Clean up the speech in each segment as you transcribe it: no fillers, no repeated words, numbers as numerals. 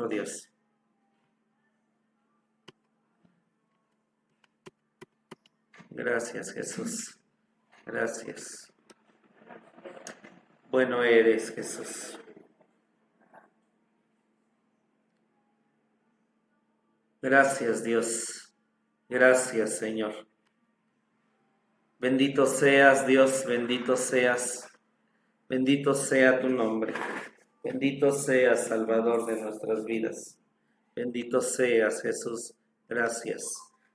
nuestro Dios. Gracias, Jesús. Gracias. Bueno eres, Jesús. Gracias, Dios. Gracias, Señor. Bendito seas, Dios, bendito seas. Bendito sea tu nombre. Bendito seas, Salvador de nuestras vidas. Bendito seas, Jesús. Gracias.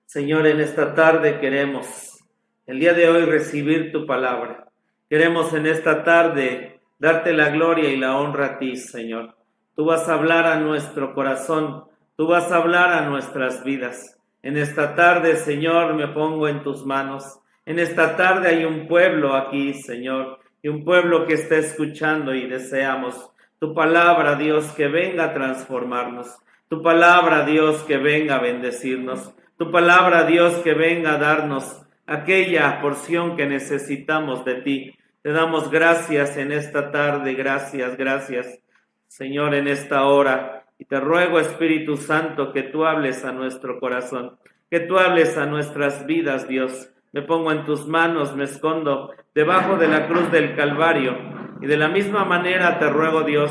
Señor, en esta tarde queremos, el día de hoy, recibir tu palabra. Queremos en esta tarde darte la gloria y la honra a ti, Señor. Tú vas a hablar a nuestro corazón. Tú vas a hablar a nuestras vidas. En esta tarde, Señor, me pongo en tus manos. En esta tarde hay un pueblo aquí, Señor, y un pueblo que está escuchando y deseamos tu palabra, Dios, que venga a transformarnos. Tu palabra, Dios, que venga a bendecirnos. Tu palabra, Dios, que venga a darnos aquella porción que necesitamos de ti. Te damos gracias en esta tarde, gracias, Señor, en esta hora. Y te ruego, Espíritu Santo, que tú hables a nuestro corazón, que tú hables a nuestras vidas, Dios. Me pongo en tus manos, me escondo debajo de la cruz del Calvario. Y de la misma manera te ruego, Dios,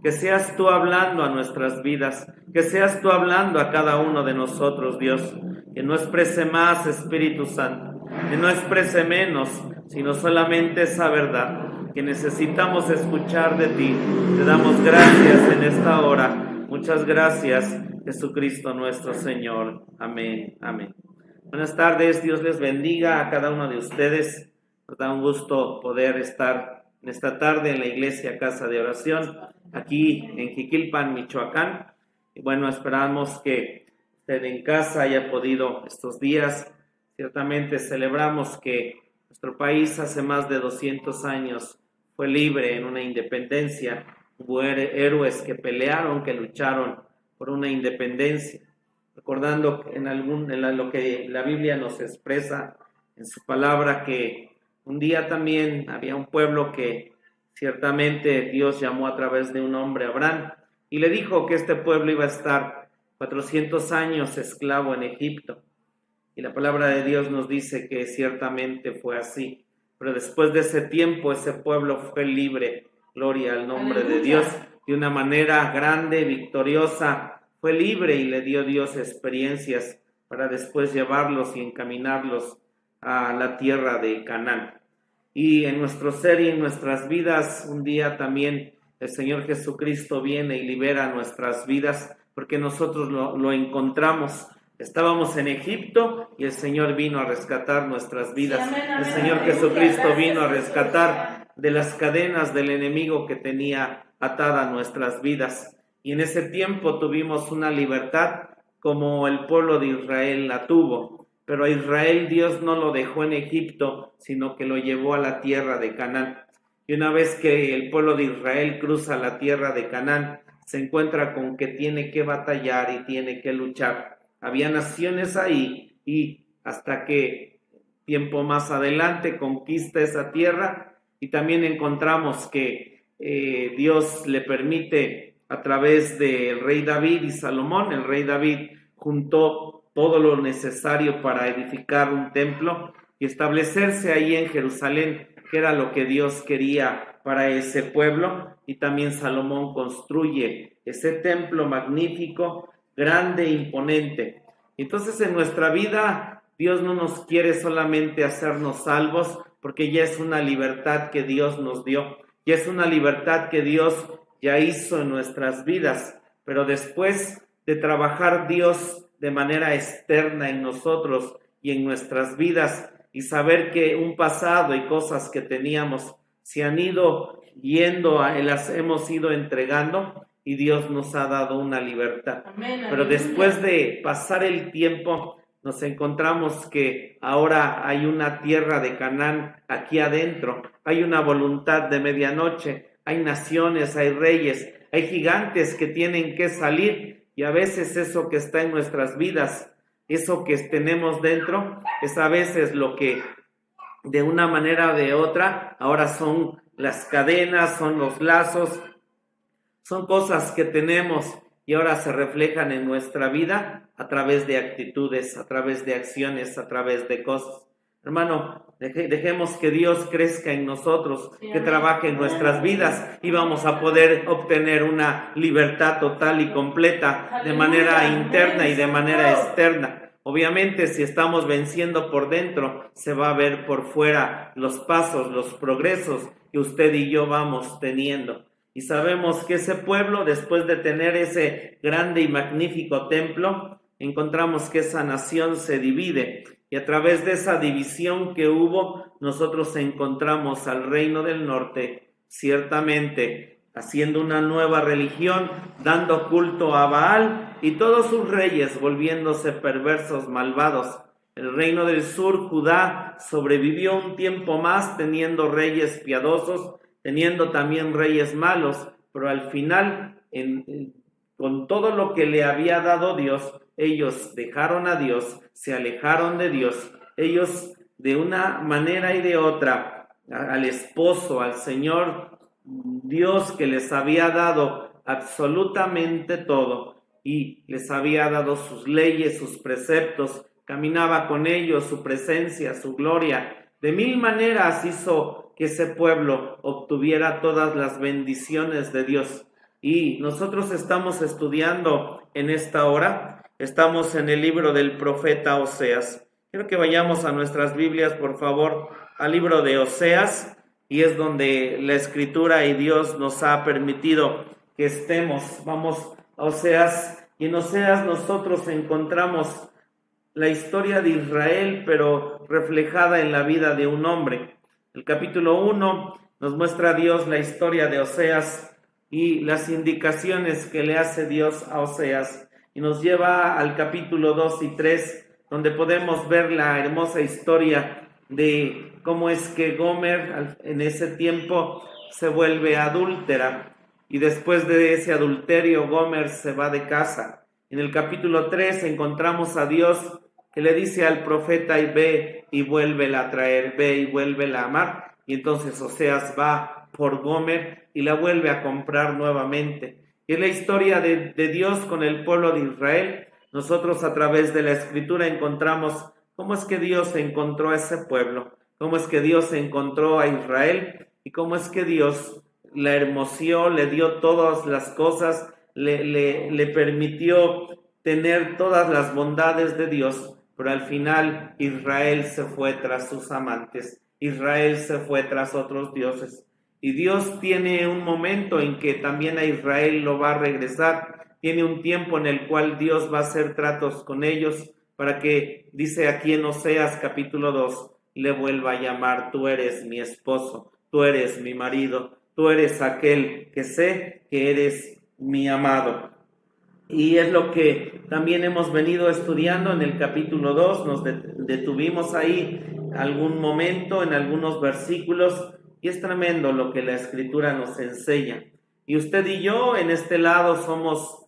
que seas tú hablando a nuestras vidas, que seas tú hablando a cada uno de nosotros, Dios. Que no exprese más, Espíritu Santo, que no exprese menos, sino solamente esa verdad que necesitamos escuchar de ti. Te damos gracias en esta hora. Muchas gracias, Jesucristo nuestro Señor. Amén, amén. Buenas tardes, Dios les bendiga a cada uno de ustedes. Nos da un gusto poder estar en esta tarde en la iglesia Casa de Oración, aquí en Jiquilpan, Michoacán. Y bueno, esperamos que usted en casa haya podido estos días. Ciertamente celebramos que nuestro país hace más de 200 años fue libre en una independencia. Hubo héroes que pelearon, que lucharon por una independencia. Recordando lo que la Biblia nos expresa en su palabra, que un día también había un pueblo que ciertamente Dios llamó a través de un hombre, Abraham, y le dijo que este pueblo iba a estar 400 años esclavo en Egipto. Y la palabra de Dios nos dice que ciertamente fue así. Pero después de ese tiempo, ese pueblo fue libre. Gloria al nombre de Dios. De una manera grande, victoriosa, fue libre y le dio Dios experiencias para después llevarlos y encaminarlos a la tierra de Canaán. Y en nuestro ser y en nuestras vidas, un día también el Señor Jesucristo viene y libera nuestras vidas, porque nosotros lo encontramos. Estábamos en Egipto y el Señor vino a rescatar nuestras vidas. El Señor Jesucristo vino a rescatar de las cadenas del enemigo que tenía atada nuestras vidas. Y en ese tiempo tuvimos una libertad como el pueblo de Israel la tuvo. Pero a Israel Dios no lo dejó en Egipto, sino que lo llevó a la tierra de Canaán. Y una vez que el pueblo de Israel cruza la tierra de Canaán, se encuentra con que tiene que batallar y tiene que luchar. Había naciones ahí y hasta que tiempo más adelante conquista esa tierra, y también encontramos que Dios le permite a través del rey David y Salomón. El rey David juntó todo lo necesario para edificar un templo y establecerse ahí en Jerusalén, que era lo que Dios quería para ese pueblo. Y también Salomón construye ese templo magnífico, grande e imponente. Entonces en nuestra vida Dios no nos quiere solamente hacernos salvos, porque ya es una libertad que Dios nos dio, ya es una libertad que Dios ya hizo en nuestras vidas, pero después de trabajar Dios de manera externa en nosotros y en nuestras vidas, y saber que un pasado y cosas que teníamos se han ido yendo, las hemos ido entregando, y Dios nos ha dado una libertad. Amén, pero después de pasar el tiempo, nos encontramos que ahora hay una tierra de Canaán aquí adentro, hay una voluntad de medianoche, hay naciones, hay reyes, hay gigantes que tienen que salir, y a veces eso que está en nuestras vidas, eso que tenemos dentro, es a veces lo que de una manera o de otra ahora son las cadenas, son los lazos, son cosas que tenemos y ahora se reflejan en nuestra vida a través de actitudes, a través de acciones, a través de cosas. Hermano, dejemos que Dios crezca en nosotros, que trabaje en nuestras vidas y vamos a poder obtener una libertad total y completa de manera interna y de manera externa. Obviamente, si estamos venciendo por dentro, se va a ver por fuera los pasos, los progresos que usted y yo vamos teniendo. Y sabemos que ese pueblo, después de tener ese grande y magnífico templo, encontramos que esa nación se divide. Y a través de esa división que hubo, nosotros encontramos al reino del norte, ciertamente, haciendo una nueva religión, dando culto a Baal y todos sus reyes volviéndose perversos, malvados. El reino del sur, Judá, sobrevivió un tiempo más teniendo reyes piadosos, teniendo también reyes malos, pero al final, con todo lo que le había dado Dios, ellos dejaron a Dios, se alejaron de Dios, ellos de una manera y de otra, al esposo, al Señor Dios que les había dado absolutamente todo y les había dado sus leyes, sus preceptos, caminaba con ellos, su presencia, su gloria, de mil maneras hizo que ese pueblo obtuviera todas las bendiciones de Dios. Y nosotros estamos estudiando en esta hora, estamos en el libro del profeta Oseas. Quiero que vayamos a nuestras Biblias, por favor, al libro de Oseas, y es donde la Escritura y Dios nos ha permitido que estemos. Vamos a Oseas, y en Oseas nosotros encontramos la historia de Israel, pero reflejada en la vida de un hombre. El capítulo 1 nos muestra a Dios la historia de Oseas y las indicaciones que le hace Dios a Oseas, y nos lleva al capítulo 2 y 3, donde podemos ver la hermosa historia de cómo es que Gomer en ese tiempo se vuelve adúltera, y después de ese adulterio Gomer se va de casa. En el capítulo 3 encontramos a Dios que le dice al profeta: y ve y vuélvela a traer, ve y vuélvela a amar. Y entonces Oseas va por Gomer y la vuelve a comprar nuevamente. Y es la historia de Dios con el pueblo de Israel. Nosotros a través de la Escritura encontramos cómo es que Dios encontró a ese pueblo, cómo es que Dios encontró a Israel y cómo es que Dios la hermoseó, le dio todas las cosas, le permitió tener todas las bondades de Dios, pero al final Israel se fue tras sus amantes, Israel se fue tras otros dioses. Y Dios tiene un momento en que también a Israel lo va a regresar, tiene un tiempo en el cual Dios va a hacer tratos con ellos para que, dice aquí en Oseas capítulo 2, le vuelva a llamar: tú eres mi esposo, tú eres mi marido, tú eres aquel que sé que eres mi amado. Y es lo que también hemos venido estudiando en el capítulo 2, nos detuvimos ahí algún momento en algunos versículos, y es tremendo lo que la Escritura nos enseña. Y usted y yo en este lado somos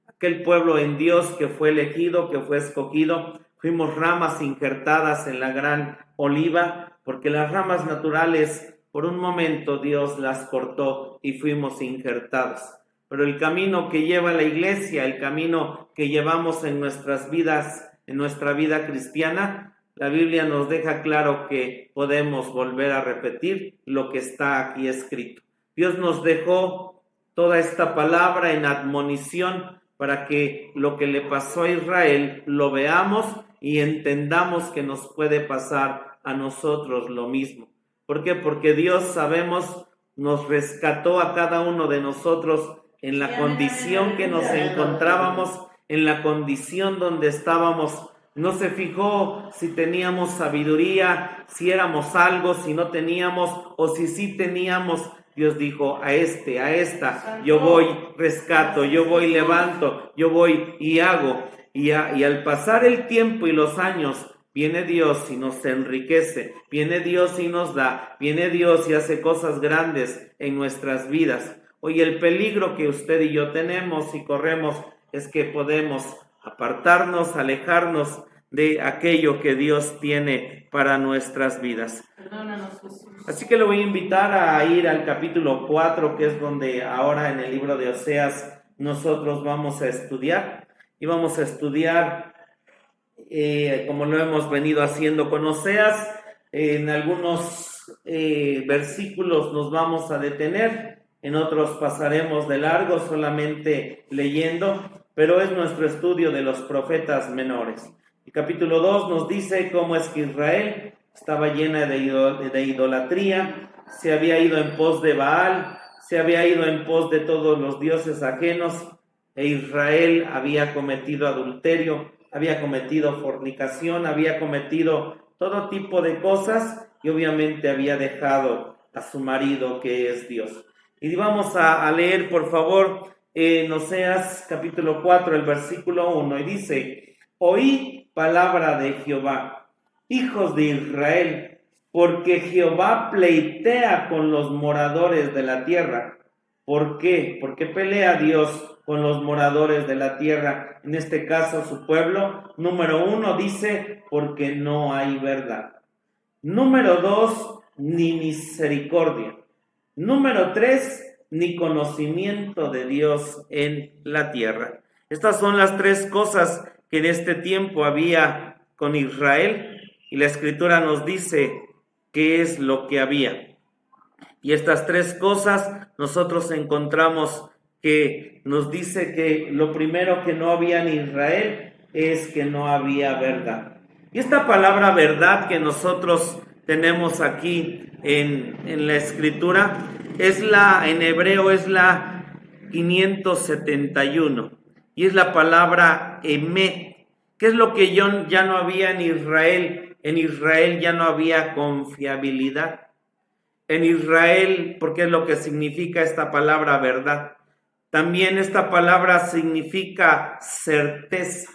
aquel pueblo en Dios que fue elegido, que fue escogido, fuimos ramas injertadas en la gran oliva, porque las ramas naturales por un momento Dios las cortó y fuimos injertados. Pero el camino que lleva la iglesia, el camino que llevamos en nuestras vidas, en nuestra vida cristiana, la Biblia nos deja claro que podemos volver a repetir lo que está aquí escrito. Dios nos dejó toda esta palabra en admonición para que lo que le pasó a Israel lo veamos y entendamos que nos puede pasar a nosotros lo mismo. ¿Por qué? Porque Dios, sabemos, nos rescató a cada uno de nosotros en la condición que nos encontrábamos, en la condición donde estábamos. No se fijó si teníamos sabiduría, si éramos algo, si no teníamos, o si sí teníamos. Dios dijo: a esta, yo voy, rescato, yo voy, levanto, yo voy y hago. Y al pasar el tiempo y los años, viene Dios y nos enriquece, viene Dios y nos da, viene Dios y hace cosas grandes en nuestras vidas. Hoy el peligro que usted y yo tenemos y corremos es que podemos apartarnos, alejarnos de aquello que Dios tiene para nuestras vidas. Así que le voy a invitar a ir al capítulo 4, que es donde ahora en el libro de Oseas nosotros vamos a estudiar y vamos a estudiar como lo hemos venido haciendo con Oseas. En algunos versículos nos vamos a detener, en otros pasaremos de largo solamente leyendo, pero es nuestro estudio de los profetas menores. El capítulo 2 nos dice cómo es que Israel estaba llena de idolatría, se había ido en pos de Baal, se había ido en pos de todos los dioses ajenos, e Israel había cometido adulterio, había cometido fornicación, había cometido todo tipo de cosas y obviamente había dejado a su marido, que es Dios. Y vamos a leer, por favor, en Oseas capítulo 4, el versículo 1, y dice: oí palabra de Jehová, hijos de Israel, porque Jehová pleitea con los moradores de la tierra. ¿Por qué? Porque pelea Dios con los moradores de la tierra, en este caso su pueblo. Número 1 dice: porque no hay verdad. Número 2, ni misericordia. Número 3, ni conocimiento de Dios en la tierra. Estas son las tres cosas que en este tiempo había con Israel, y la Escritura nos dice qué es lo que había. Y estas tres cosas nosotros encontramos que nos dice que lo primero que no había en Israel es que no había verdad. Y esta palabra verdad que nosotros tenemos aquí en la Escritura en hebreo es la 571 y es la palabra emet. ¿Qué es lo que ya no había en Israel? En Israel ya no había confiabilidad. En Israel, porque es lo que significa esta palabra verdad. También esta palabra significa certeza.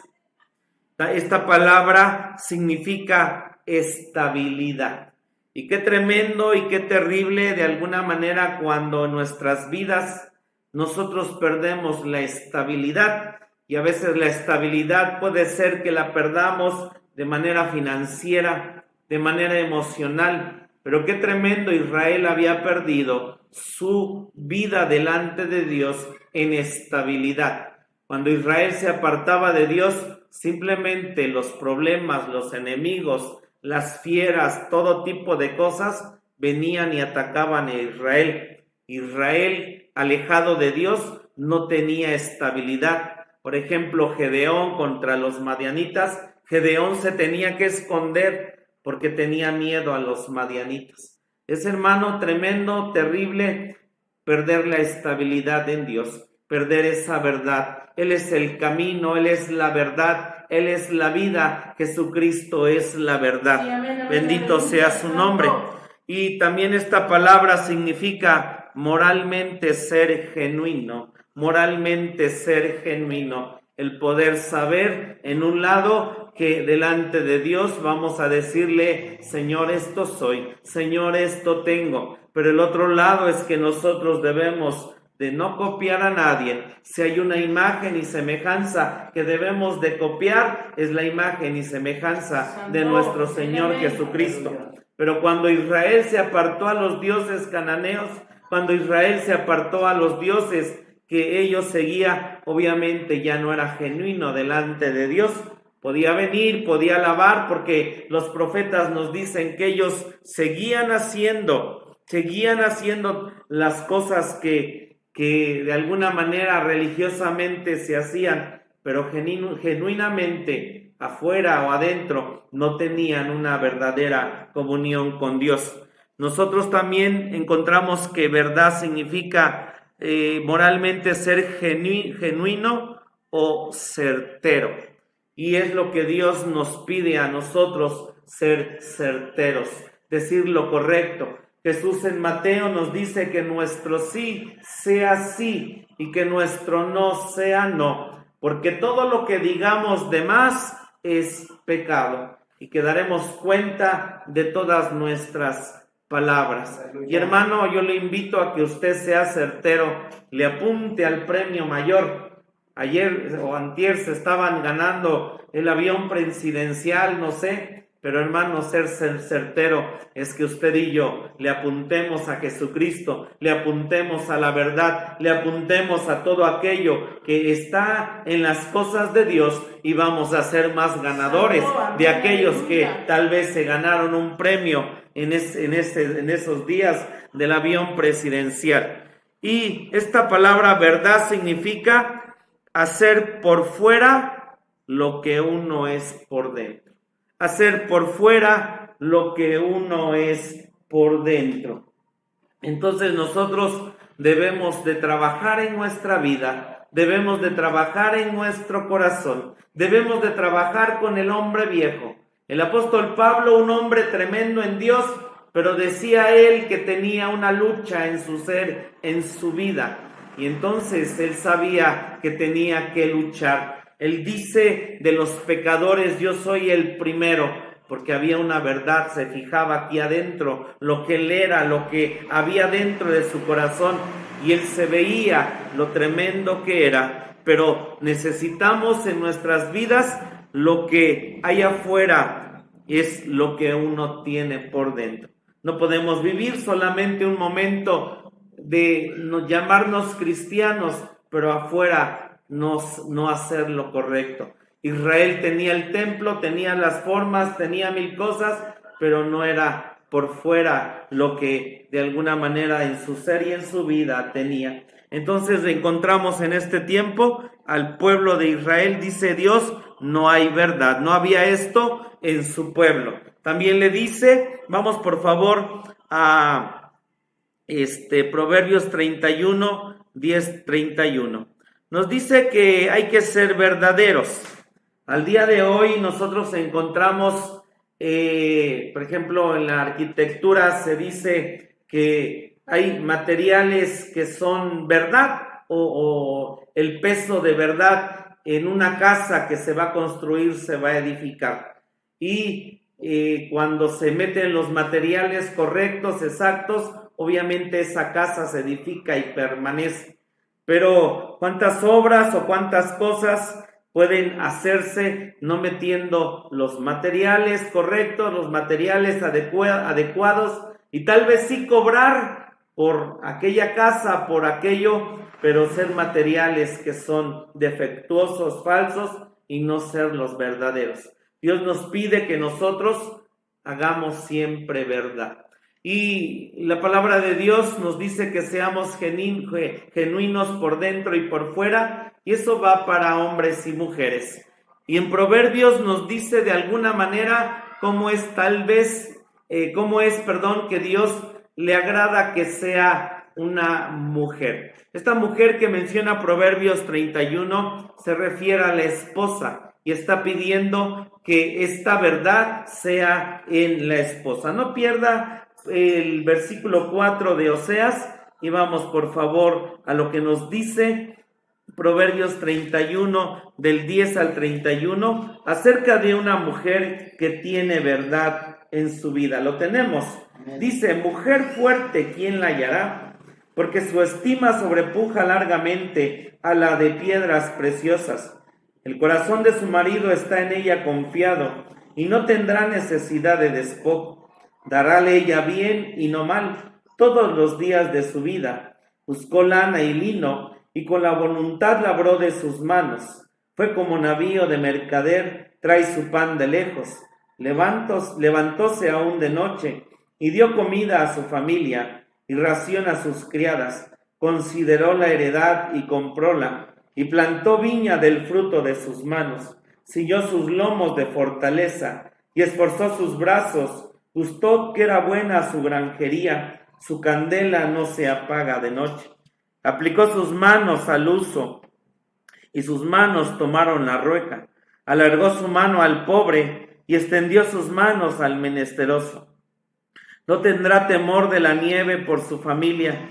Esta palabra significa estabilidad. Y qué tremendo y qué terrible de alguna manera cuando en nuestras vidas nosotros perdemos la estabilidad. Y a veces la estabilidad puede ser que la perdamos de manera financiera, de manera emocional. Pero qué tremendo, Israel había perdido su vida delante de Dios en estabilidad. Cuando Israel se apartaba de Dios, simplemente los problemas, los enemigos, las fieras, todo tipo de cosas venían y atacaban a Israel. Israel, alejado de Dios, no tenía estabilidad. Por ejemplo, Gedeón contra los madianitas, Gedeón se tenía que esconder porque tenía miedo a los madianitas. Es, hermano, tremendo, terrible perder la estabilidad en Dios, perder esa verdad. Él es el camino, Él es la verdad, Él es la vida. Jesucristo es la verdad. Sí, amén, bendito sea su nombre. Y también esta palabra significa moralmente ser genuino, moralmente ser genuino. El poder saber, en un lado, que delante de Dios vamos a decirle: Señor, esto soy, Señor, esto tengo. Pero el otro lado es que nosotros debemos de no copiar a nadie. Si hay una imagen y semejanza que debemos de copiar, es la imagen y semejanza de nuestro Señor Jesucristo. Pero cuando Israel se apartó a los dioses cananeos, cuando Israel se apartó a los dioses que ellos seguían, obviamente ya no era genuino delante de Dios. Podía venir, podía alabar, porque los profetas nos dicen que ellos seguían haciendo las cosas que de alguna manera religiosamente se hacían, pero genuinamente afuera o adentro no tenían una verdadera comunión con Dios. Nosotros también encontramos que verdad significa moralmente ser genuino o certero. Y es lo que Dios nos pide a nosotros, ser certeros, decir lo correcto. Jesús en Mateo nos dice que nuestro sí sea sí y que nuestro no sea no, porque todo lo que digamos de más es pecado y que daremos cuenta de todas nuestras palabras. Y hermano, yo le invito a que usted sea certero, le apunte al premio mayor. Ayer o antier se estaban ganando el avión presidencial, no sé, Pero hermano, ser certero es que usted y yo le apuntemos a Jesucristo, le apuntemos a la verdad, le apuntemos a todo aquello que está en las cosas de Dios y vamos a ser más ganadores de aquellos que tal vez se ganaron un premio en esos días del avión presidencial. Y esta palabra verdad significa hacer por fuera lo que uno es por dentro. Hacer por fuera lo que uno es por dentro. Entonces nosotros debemos de trabajar en nuestra vida, debemos de trabajar en nuestro corazón, debemos de trabajar con el hombre viejo. El apóstol Pablo, un hombre tremendo en Dios, pero decía él que tenía una lucha en su ser, en su vida. Y entonces él sabía que tenía que luchar. Él dice de los pecadores, yo soy el primero, porque había una verdad, se fijaba aquí adentro, lo que él era, lo que había dentro de su corazón, y él se veía lo tremendo que era. Pero necesitamos en nuestras vidas lo que hay afuera, es lo que uno tiene por dentro. No podemos vivir solamente un momento de llamarnos cristianos, pero afuera no hacer lo correcto. Israel tenía el templo, tenía las formas, tenía mil cosas, pero no era por fuera lo que de alguna manera en su ser y en su vida tenía. Entonces encontramos en este tiempo al pueblo de Israel, dice Dios, no hay verdad, no había esto en su pueblo. También le dice, vamos por favor a Proverbios 31, 10, 31. Nos dice que hay que ser verdaderos. Al día de hoy nosotros encontramos, por ejemplo, en la arquitectura se dice que hay materiales que son verdad o el peso de verdad en una casa que se va a construir, se va a edificar. Y cuando se meten los materiales correctos, exactos, obviamente esa casa se edifica y permanece. Pero ¿cuántas obras o cuántas cosas pueden hacerse no metiendo los materiales correctos, los materiales adecuados, y tal vez sí cobrar por aquella casa, por aquello, pero ser materiales que son defectuosos, falsos, y no ser los verdaderos? Dios nos pide que nosotros hagamos siempre verdad. Y la palabra de Dios nos dice que seamos genuinos por dentro y por fuera, y eso va para hombres y mujeres. Y en Proverbios nos dice de alguna manera cómo es que Dios le agrada que sea una mujer. Esta mujer que menciona Proverbios 31 se refiere a la esposa y está pidiendo que esta verdad sea en la esposa. No pierda el versículo 4 de Oseas y vamos por favor a lo que nos dice Proverbios 31 del 10 al 31 acerca de una mujer que tiene verdad en su vida. Lo tenemos. Dice, mujer fuerte, ¿quién la hallará? Porque su estima sobrepuja largamente a la de piedras preciosas. El corazón de su marido está en ella confiado y no tendrá necesidad de despojo. Darále ella bien y no mal todos los días de su vida. Buscó lana y lino y con la voluntad labró de sus manos. Fue como navío de mercader, trae su pan de lejos. Levantóse aún de noche y dio comida a su familia y ración a sus criadas. Consideró la heredad y compróla y plantó viña del fruto de sus manos. Silló sus lomos de fortaleza y esforzó sus brazos. Gustó que era buena su granjería, su candela no se apaga de noche. Aplicó sus manos al uso, y sus manos tomaron la rueca. Alargó su mano al pobre, y extendió sus manos al menesteroso. No tendrá temor de la nieve por su familia,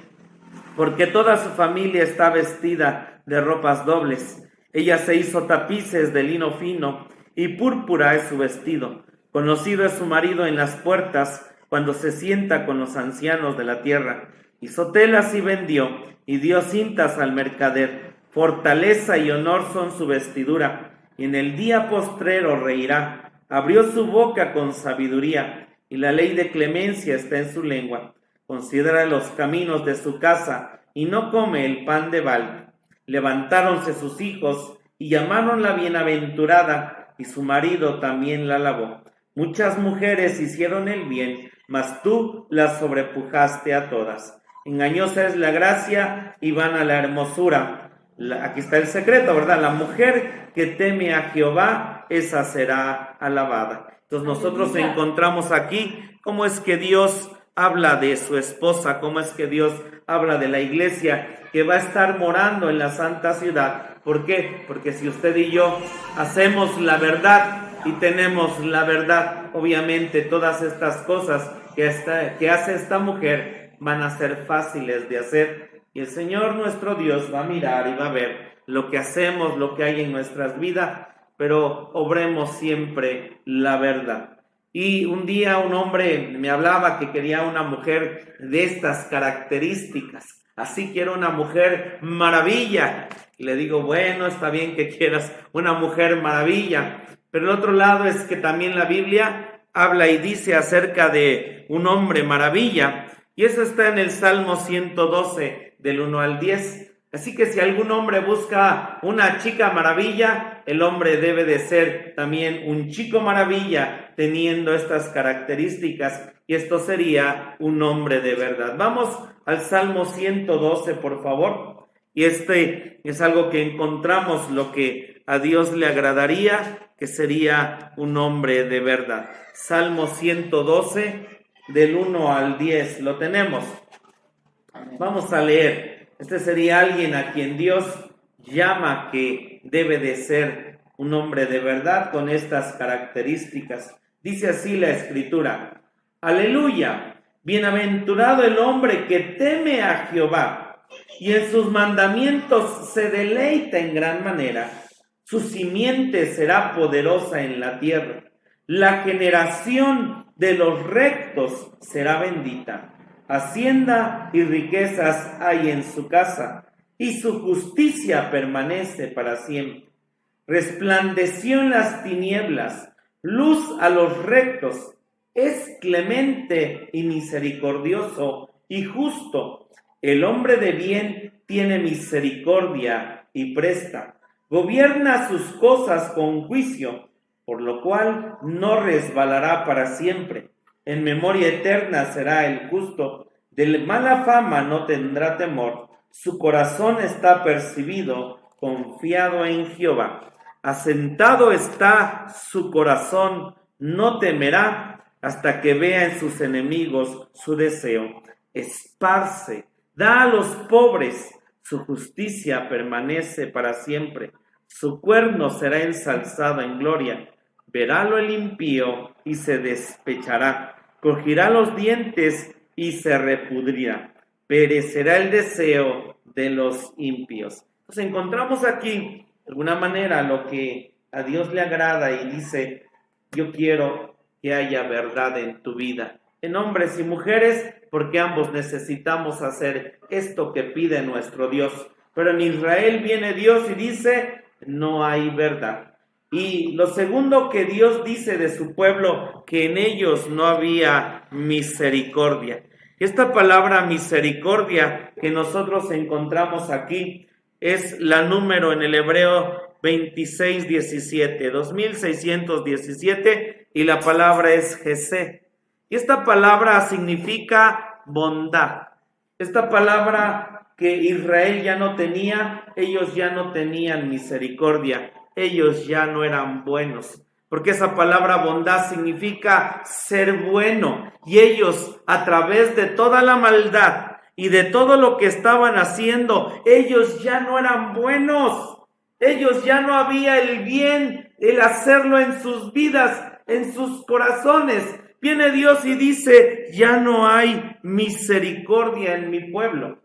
porque toda su familia está vestida de ropas dobles. Ella se hizo tapices de lino fino, y púrpura es su vestido. Conocido es su marido en las puertas, cuando se sienta con los ancianos de la tierra. Hizo telas y vendió, y dio cintas al mercader. Fortaleza y honor son su vestidura, y en el día postrero reirá. Abrió su boca con sabiduría, y la ley de clemencia está en su lengua. Considera los caminos de su casa, y no come el pan de Baal. Levantáronse sus hijos, y llamaronla bienaventurada, y su marido también la alabó. Muchas mujeres hicieron el bien, mas tú las sobrepujaste a todas. Engañosa es la gracia y vana la hermosura. Aquí está el secreto, ¿verdad? La mujer que teme a Jehová, esa será alabada. Entonces nosotros encontramos aquí cómo es que Dios habla de su esposa, cómo es que Dios habla de la iglesia que va a estar morando en la santa ciudad. ¿Por qué? Porque si usted y yo hacemos la verdad y tenemos la verdad, obviamente todas estas cosas que hace esta mujer van a ser fáciles de hacer, y el Señor nuestro Dios va a mirar y va a ver lo que hacemos, lo que hay en nuestras vidas, pero obremos siempre la verdad. Y un día un hombre me hablaba que quería una mujer de estas características, así quiero una mujer maravilla. Y le digo, bueno, está bien que quieras una mujer maravilla, pero el otro lado es que también la Biblia habla y dice acerca de un hombre maravilla, y eso está en el Salmo 112, del 1 al 10. Así que si algún hombre busca una chica maravilla, el hombre debe de ser también un chico maravilla, teniendo estas características, y esto sería un hombre de verdad. Vamos al Salmo 112, por favor, y este es algo que encontramos, lo que a Dios le agradaría, que sería un hombre de verdad. Salmo 112, del 1 al 10, lo tenemos. Vamos a leer. Este sería alguien a quien Dios llama que debe de ser un hombre de verdad con estas características. Dice así la Escritura: Aleluya, bienaventurado el hombre que teme a Jehová y en sus mandamientos se deleita en gran manera. Su simiente será poderosa en la tierra. La generación de los rectos será bendita. Hacienda y riquezas hay en su casa, y su justicia permanece para siempre. Resplandeció en las tinieblas, luz a los rectos. Es clemente y misericordioso y justo. El hombre de bien tiene misericordia y presta. Gobierna sus cosas con juicio, por lo cual no resbalará para siempre. En memoria eterna será el justo. De mala fama no tendrá temor. Su corazón está percibido, confiado en Jehová. Asentado está su corazón, no temerá hasta que vea en sus enemigos su deseo. Esparce, da a los pobres, su justicia permanece para siempre. Su cuerno será ensalzado en gloria. Verálo el impío y se despechará. Crujirá los dientes y se repudrirá. Perecerá el deseo de los impíos. Entonces encontramos aquí, de alguna manera, lo que a Dios le agrada y dice: yo quiero que haya verdad en tu vida, en hombres y mujeres, porque ambos necesitamos hacer esto que pide nuestro Dios. Pero en Israel viene Dios y dice: no hay verdad. Y lo segundo que Dios dice de su pueblo, que en ellos no había misericordia. Esta palabra misericordia que nosotros encontramos aquí es la número en el hebreo 2617, 2617, y la palabra es Jesé. Y esta palabra significa bondad. Esta palabra que Israel ya no tenía, ellos ya no tenían misericordia. Ellos ya no eran buenos, porque esa palabra bondad significa ser bueno, y ellos, a través de toda la maldad y de todo lo que estaban haciendo, ellos ya no eran buenos. Ellos ya no había el bien, el hacerlo en sus vidas, en sus corazones. Viene Dios y dice: ya no hay misericordia en mi pueblo.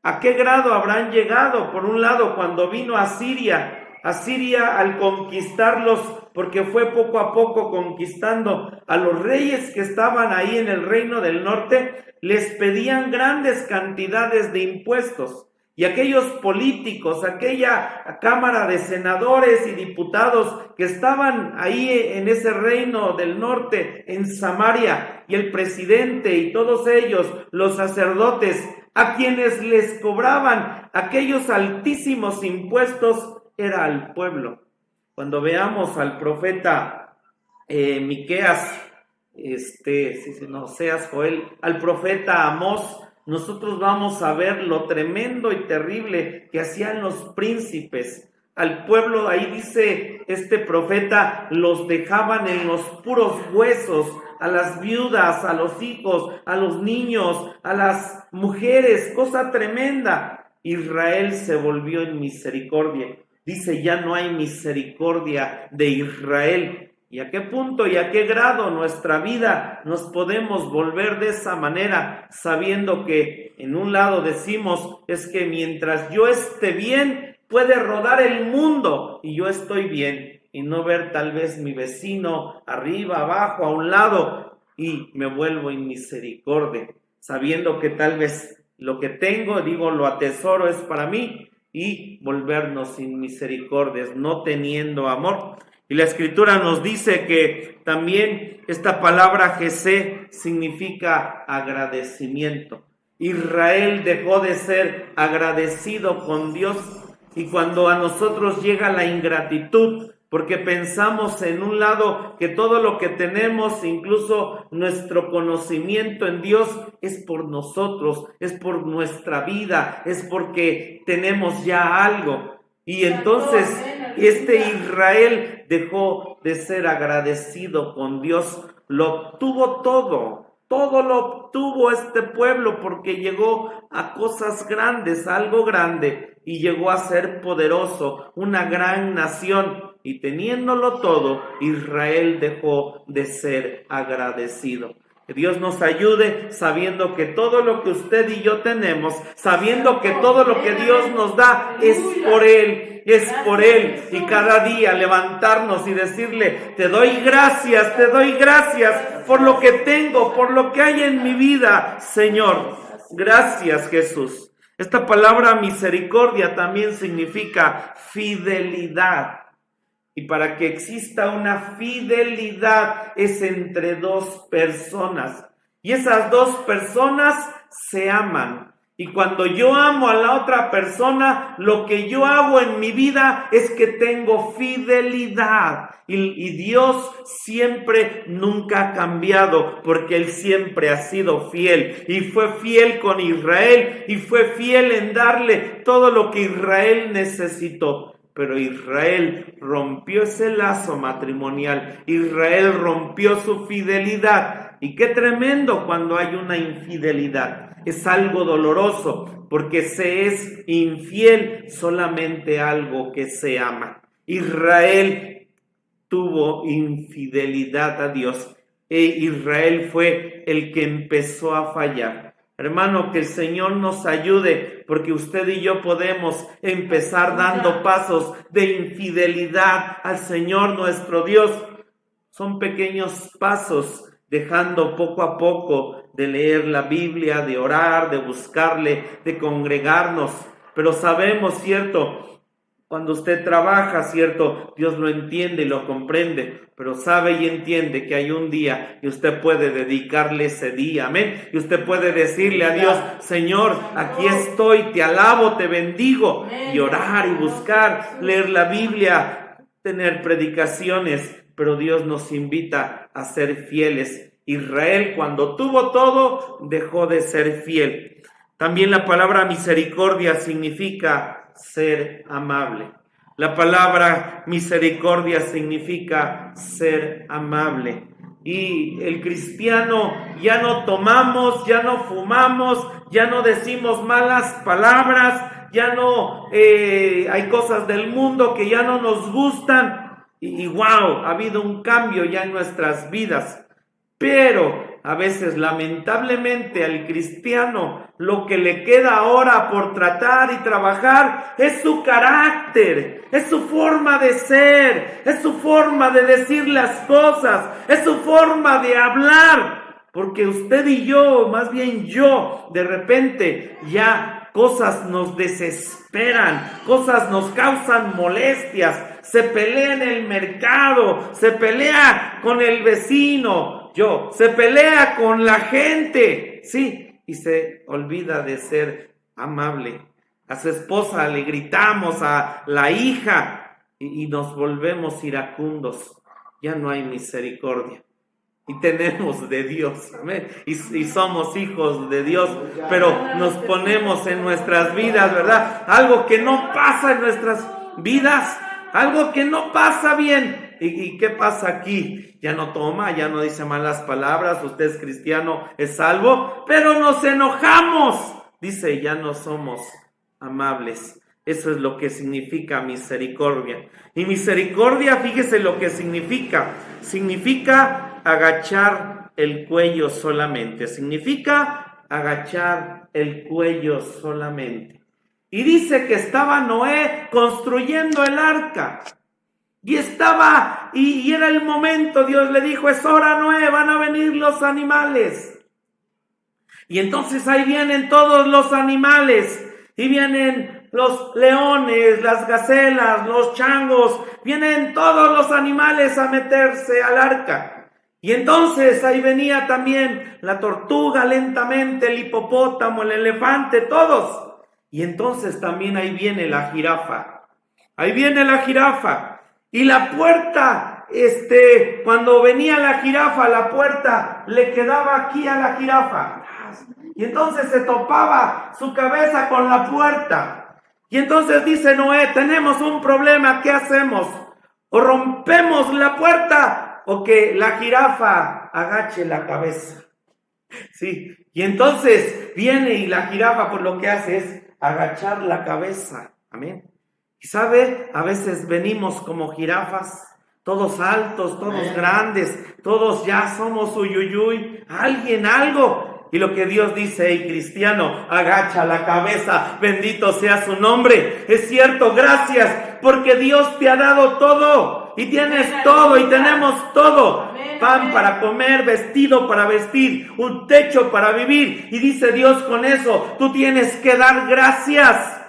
¿A qué grado habrán llegado? Por un lado, cuando vino Asiria al conquistarlos, porque fue poco a poco conquistando a los reyes que estaban ahí en el reino del norte, les pedían grandes cantidades de impuestos. Y aquellos políticos, aquella cámara de senadores y diputados que estaban ahí en ese reino del norte, en Samaria, y el presidente y todos ellos, los sacerdotes, a quienes les cobraban aquellos altísimos impuestos, era al pueblo. Cuando veamos al profeta Miqueas, Oseas, Joel, al profeta Amós, nosotros vamos a ver lo tremendo y terrible que hacían los príncipes al pueblo. Ahí dice este profeta, los dejaban en los puros huesos, a las viudas, a los hijos, a los niños, a las mujeres, cosa tremenda. Israel se volvió en misericordia. Dice, ya no hay misericordia de Israel. ¿Y a qué punto y a qué grado nuestra vida nos podemos volver de esa manera, sabiendo que en un lado decimos, es que mientras yo esté bien, puede rodar el mundo y yo estoy bien, y no ver tal vez mi vecino arriba, abajo, a un lado, y me vuelvo en misericordia, sabiendo que tal vez lo que tengo, lo atesoro, es para mí, y volvernos sin misericordias, no teniendo amor. Y la Escritura nos dice que también esta palabra Jesé significa agradecimiento. Israel dejó de ser agradecido con Dios, y cuando a nosotros llega la ingratitud, porque pensamos en un lado que todo lo que tenemos, incluso nuestro conocimiento en Dios, es por nosotros, es por nuestra vida, es porque tenemos ya algo. Y entonces Israel dejó de ser agradecido con Dios, lo obtuvo todo lo obtuvo este pueblo porque llegó a cosas grandes, a algo grande, y llegó a ser poderoso, una gran nación, y teniéndolo todo, Israel dejó de ser agradecido. Que Dios nos ayude sabiendo que todo lo que usted y yo tenemos, sabiendo que todo lo que Dios nos da es por Él, y cada día levantarnos y decirle, te doy gracias por lo que tengo, por lo que hay en mi vida, Señor. Gracias, Jesús. Esta palabra misericordia también significa fidelidad. Y para que exista una fidelidad es entre dos personas. Y esas dos personas se aman. Y cuando yo amo a la otra persona, lo que yo hago en mi vida es que tengo fidelidad. Y Dios siempre, nunca ha cambiado, porque Él siempre ha sido fiel. Y fue fiel con Israel, y fue fiel en darle todo lo que Israel necesitó. Pero Israel rompió ese lazo matrimonial. Israel rompió su fidelidad. Y qué tremendo cuando hay una infidelidad. Es algo doloroso, porque se es infiel solamente algo que se ama. Israel tuvo infidelidad a Dios. Israel fue el que empezó a fallar. Hermano, que el Señor nos ayude, porque usted y yo podemos empezar dando pasos de infidelidad al Señor nuestro Dios. Son pequeños pasos, dejando poco a poco de leer la Biblia, de orar, de buscarle, de congregarnos. Pero sabemos, ¿cierto? Cuando usted trabaja, ¿cierto? Dios lo entiende y lo comprende, pero sabe y entiende que hay un día y usted puede dedicarle ese día, amén. Y usted puede decirle a Dios, Señor, aquí estoy, te alabo, te bendigo, y orar y buscar, leer la Biblia, tener predicaciones, pero Dios nos invita a ser fieles. Israel, cuando tuvo todo, dejó de ser fiel. También la palabra misericordia significa ser amable. La palabra misericordia significa ser amable. Y el cristiano ya no tomamos, ya no fumamos, ya no decimos malas palabras, ya no hay cosas del mundo que ya no nos gustan. Y wow, ha habido un cambio ya en nuestras vidas. Pero a veces, lamentablemente, al cristiano lo que le queda ahora por tratar y trabajar es su carácter, es su forma de ser, es su forma de decir las cosas, es su forma de hablar. Porque usted y yo, más bien yo, de repente ya cosas nos desesperan, cosas nos causan molestias, se pelea en el mercado, se pelea con el vecino, se pelea con la gente, sí, y se olvida de ser amable. A su esposa le gritamos, a la hija, y nos volvemos iracundos. Ya no hay misericordia. Y tenemos de Dios, amén, y somos hijos de Dios, pero nos ponemos en nuestras vidas, ¿verdad? Algo que no pasa en nuestras vidas, algo que no pasa bien. ¿Y qué pasa aquí? Ya no toma, ya no dice malas palabras, usted es cristiano, es salvo, pero nos enojamos. Dice, ya no somos amables. Eso es lo que significa misericordia. Y misericordia, fíjese lo que significa. Significa agachar el cuello solamente. Significa agachar el cuello solamente. Y dice que estaba Noé construyendo el arca. Y era el momento, Dios le dijo, es hora, Noé, van a venir los animales. Y entonces ahí vienen todos los animales. Y vienen los leones, las gacelas, los changos, vienen todos los animales a meterse al arca. Y entonces ahí venía también la tortuga lentamente, el hipopótamo, el elefante, todos. Y entonces también ahí viene la jirafa. Ahí viene la jirafa. Y la puerta, cuando venía la jirafa, la puerta le quedaba aquí a la jirafa. Y entonces se topaba su cabeza con la puerta. Y entonces dice Noé, tenemos un problema, ¿qué hacemos? O rompemos la puerta o que la jirafa agache la cabeza. Sí, y entonces viene y la jirafa pues lo que hace es agachar la cabeza. Amén. Y sabe, a veces venimos como jirafas, todos altos, todos grandes, todos ya somos uyuyuy, alguien, algo. Y lo que Dios dice, hey cristiano, agacha la cabeza, bendito sea su nombre. Es cierto, gracias, porque Dios te ha dado todo, y tienes todo, y tenemos todo. Pan para comer, vestido para vestir, un techo para vivir. Y dice Dios con eso, tú tienes que dar gracias.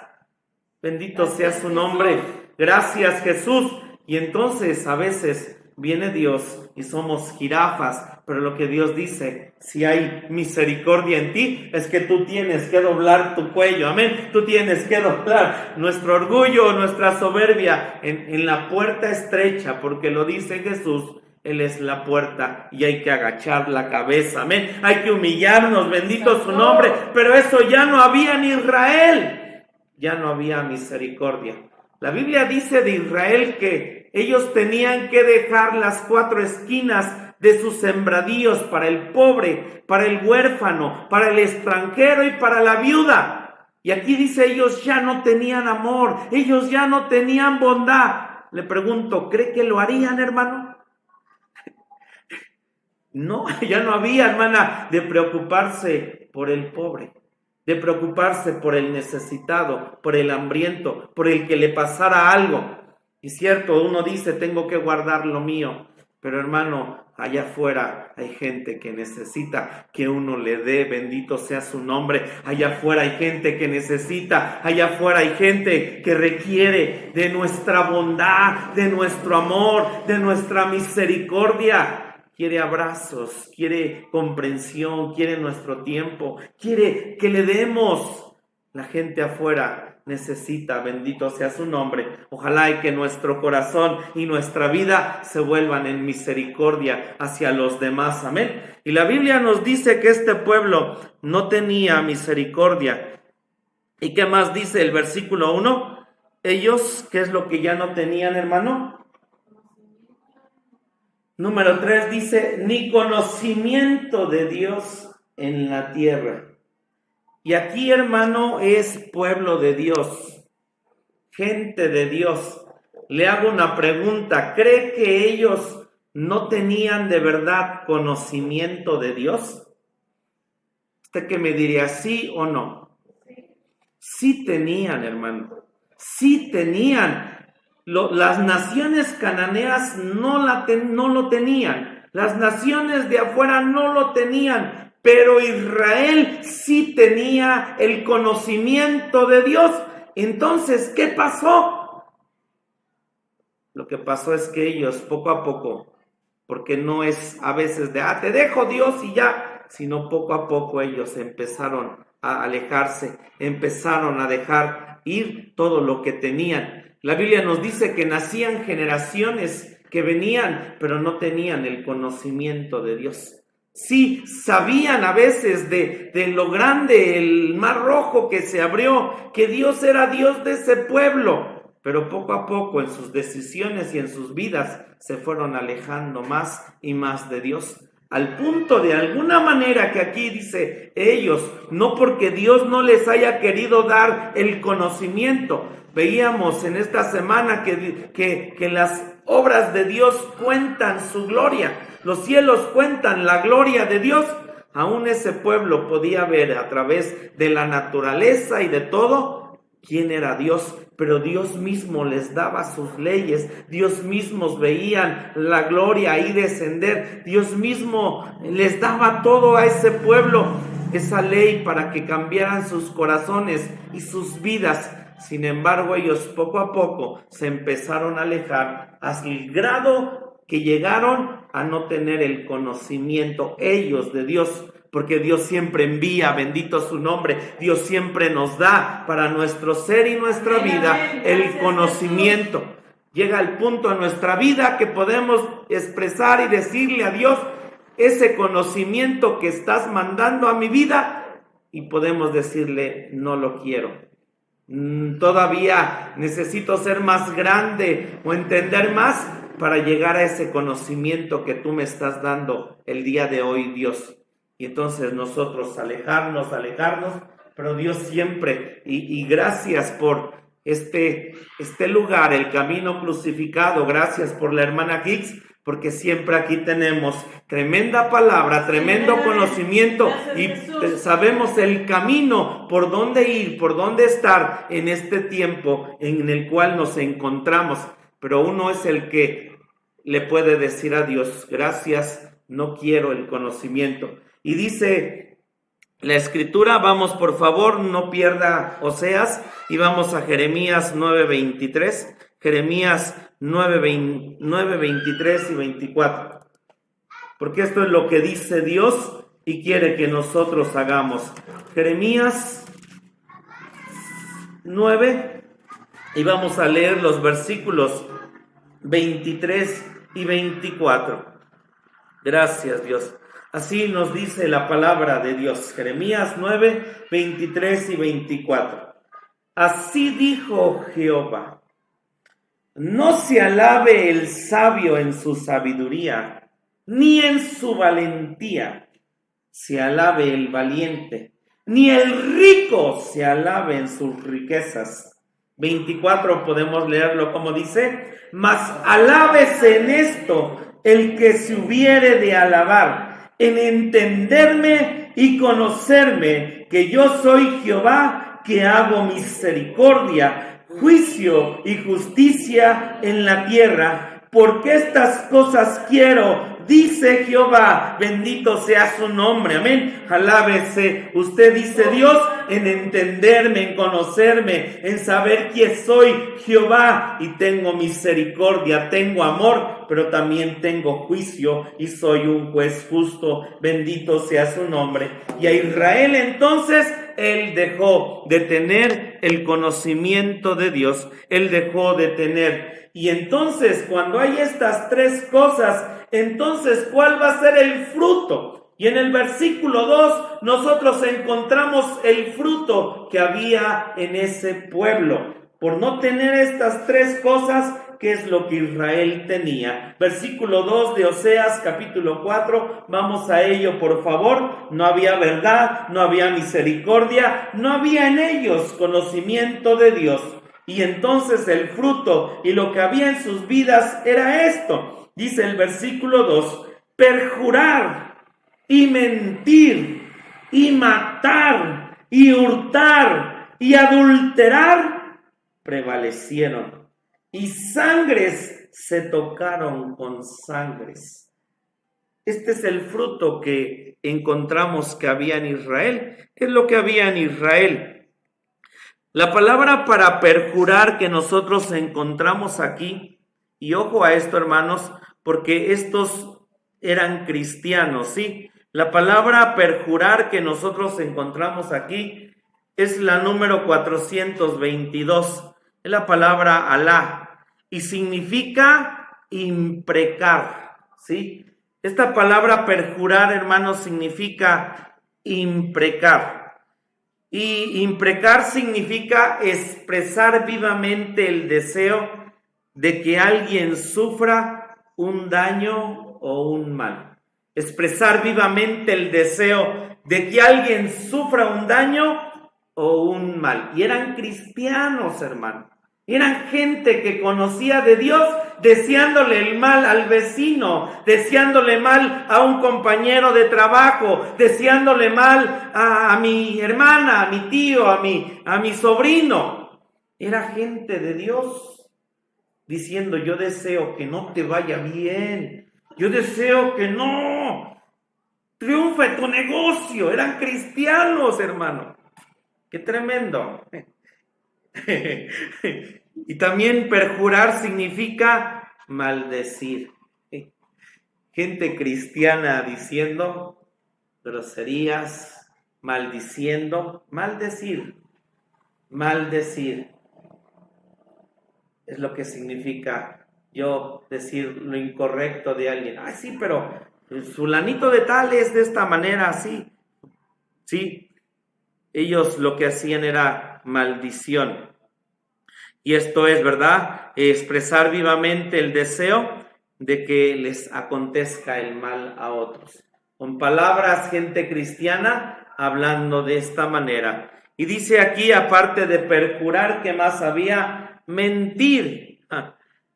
Bendito sea su nombre. Gracias, Jesús. Y entonces a veces viene Dios y somos jirafas, pero lo que Dios dice, si hay misericordia en ti, es que tú tienes que doblar tu cuello, amén, tú tienes que doblar nuestro orgullo, nuestra soberbia en la puerta estrecha, porque lo dice Jesús, Él es la puerta y hay que agachar la cabeza, amén, hay que humillarnos, bendito su nombre, pero eso ya no había en Israel, ya no había misericordia. La Biblia dice de Israel que ellos tenían que dejar las 4 esquinas de sus sembradíos para el pobre, para el huérfano, para el extranjero y para la viuda. Y aquí dice, ellos ya no tenían amor, ellos ya no tenían bondad. Le pregunto, ¿cree que lo harían, hermano? No, ya no había, hermana, de preocuparse por el pobre, de preocuparse por el necesitado, por el hambriento, por el que le pasara algo. Y cierto, uno dice, tengo que guardar lo mío, pero hermano, allá afuera hay gente que necesita que uno le dé, bendito sea su nombre. Allá afuera hay gente que necesita, allá afuera hay gente que requiere de nuestra bondad, de nuestro amor, de nuestra misericordia. Quiere abrazos, quiere comprensión, quiere nuestro tiempo, quiere que le demos. La gente afuera necesita, bendito sea su nombre. Ojalá y que nuestro corazón y nuestra vida se vuelvan en misericordia hacia los demás. Amén. Y la Biblia nos dice que este pueblo no tenía misericordia. ¿Y qué más dice el versículo 1? Ellos, ¿qué es lo que ya no tenían, hermano? Número 3 dice, ni conocimiento de Dios en la tierra. Y aquí, hermano, es pueblo de Dios, gente de Dios. Le hago una pregunta, ¿cree que ellos no tenían de verdad conocimiento de Dios? ¿Usted qué me diría, sí o no? Sí tenían, hermano, sí tenían. Las naciones cananeas no lo tenían, las naciones de afuera no lo tenían, pero Israel sí tenía el conocimiento de Dios. Entonces, ¿qué pasó? Lo que pasó es que ellos poco a poco, porque no es a veces de, te dejo Dios y ya, sino poco a poco ellos empezaron a alejarse, empezaron a dejar ir todo lo que tenían. La Biblia nos dice que nacían generaciones que venían, pero no tenían el conocimiento de Dios. Sí, sabían a veces de lo grande, el mar rojo que se abrió, que Dios era Dios de ese pueblo, pero poco a poco en sus decisiones y en sus vidas se fueron alejando más y más de Dios. Al punto de alguna manera que aquí dice ellos, no porque Dios no les haya querido dar el conocimiento. Veíamos en esta semana que las obras de Dios cuentan su gloria. Los cielos cuentan la gloria de Dios. Aún ese pueblo podía ver a través de la naturaleza y de todo quién era Dios, pero Dios mismo les daba sus leyes, Dios mismo veían la gloria ahí descender, Dios mismo les daba todo a ese pueblo, esa ley para que cambiaran sus corazones y sus vidas. Sin embargo, ellos poco a poco se empezaron a alejar hasta el grado que llegaron a no tener el conocimiento ellos de Dios, porque Dios siempre envía, bendito su nombre, Dios siempre nos da para nuestro ser y nuestra vida el conocimiento. Llega el punto en nuestra vida que podemos expresar y decirle a Dios, ese conocimiento que estás mandando a mi vida, y podemos decirle, no lo quiero. Todavía necesito ser más grande o entender más para llegar a ese conocimiento que tú me estás dando el día de hoy, Dios. Y entonces nosotros alejarnos, pero Dios siempre, y gracias por este lugar, el camino crucificado, gracias por la hermana Hicks, porque siempre aquí tenemos tremenda palabra, tremendo conocimiento y sabemos el camino por dónde ir, por dónde estar en este tiempo en el cual nos encontramos. Pero uno es el que le puede decir a Dios, gracias, no quiero el conocimiento. Y dice la escritura, vamos por favor, no pierda Oseas, y vamos a Jeremías 9:23, Jeremías 9:23 y 24, porque esto es lo que dice Dios y quiere que nosotros hagamos. Jeremías 9, y vamos a leer los versículos 23 y 24. Gracias, Dios. Así nos dice la palabra de Dios. Jeremías 9, 23 y 24. Así dijo Jehová: no se alabe el sabio en su sabiduría, ni en su valentía se alabe el valiente, ni el rico se alabe en sus riquezas. 24 podemos leerlo como dice: mas alábese en esto el que se hubiere de alabar, en entenderme y conocerme, que yo soy Jehová, que hago misericordia, juicio y justicia en la tierra, porque estas cosas quiero, dice Jehová, bendito sea su nombre, amén. Alábese, usted dice Dios, en entenderme, en conocerme, en saber que soy Jehová y tengo misericordia, tengo amor, pero también tengo juicio y soy un juez justo, bendito sea su nombre. Y a Israel entonces él dejó de tener el conocimiento de Dios, él dejó de tener. Y entonces cuando hay estas tres cosas, entonces ¿cuál va a ser el fruto? Y en el versículo 2 nosotros encontramos el fruto que había en ese pueblo. Por no tener estas tres cosas, ¿qué es lo que Israel tenía? Versículo 2 de Oseas capítulo 4, vamos a ello por favor. No había verdad, no había misericordia, no había en ellos conocimiento de Dios. Y entonces el fruto y lo que había en sus vidas era esto. Dice el versículo 2, perjurar y mentir y matar y hurtar y adulterar prevalecieron, y sangres se tocaron con sangres. Este es el fruto que encontramos que había en Israel. Es lo que había en Israel. La palabra para perjurar que nosotros encontramos aquí, y ojo a esto, hermanos, porque estos eran cristianos, ¿sí? La palabra perjurar que nosotros encontramos aquí es la número 422, es la palabra Alá, y significa imprecar, ¿sí? Esta palabra perjurar, hermanos, significa imprecar. Y imprecar significa expresar vivamente el deseo de que alguien sufra un daño o un mal. Expresar vivamente el deseo de que alguien sufra un daño o un mal. Y eran cristianos, hermano. Eran gente que conocía de Dios, deseándole el mal al vecino, deseándole mal a un compañero de trabajo, deseándole mal a mi hermana, a mi tío, a mi sobrino. Era gente de Dios, diciendo: yo deseo que no te vaya bien, yo deseo que no triunfe tu negocio. Eran cristianos, hermano. ¡Qué tremendo! Y también perjurar significa maldecir. Gente cristiana diciendo groserías, maldiciendo, maldecir. Es lo que significa yo decir lo incorrecto de alguien. Ay, sí, pero fulanito de tal es de esta manera, así. Sí. Ellos lo que hacían era maldición. Y esto es, ¿verdad? Expresar vivamente el deseo de que les acontezca el mal a otros. Con palabras, gente cristiana hablando de esta manera. Y dice aquí, aparte de perjurar, ¿qué más había? Mentir.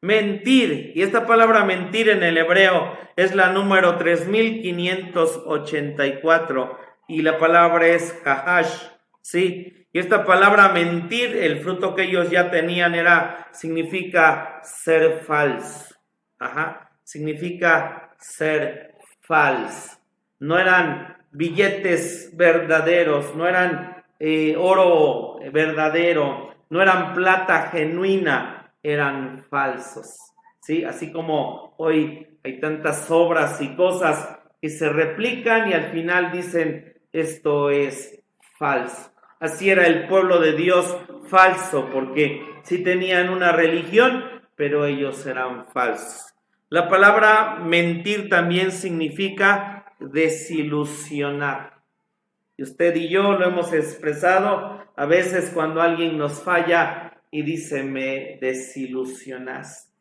Mentir. Y esta palabra mentir en el hebreo es la número 3584. Y la palabra es jahash, ¿sí? Y esta palabra mentir, el fruto que ellos ya tenían significa ser falso. Significa ser falso. No eran billetes verdaderos, no eran oro verdadero, no eran plata genuina, eran falsos, ¿sí? Así como hoy hay tantas obras y cosas que se replican y al final dicen: esto es falso. Así era el pueblo de Dios, falso, porque sí tenían una religión, pero ellos eran falsos. La palabra mentir también significa desilusionar. Y usted y yo lo hemos expresado a veces cuando alguien nos falla y dice: me desilusionaste.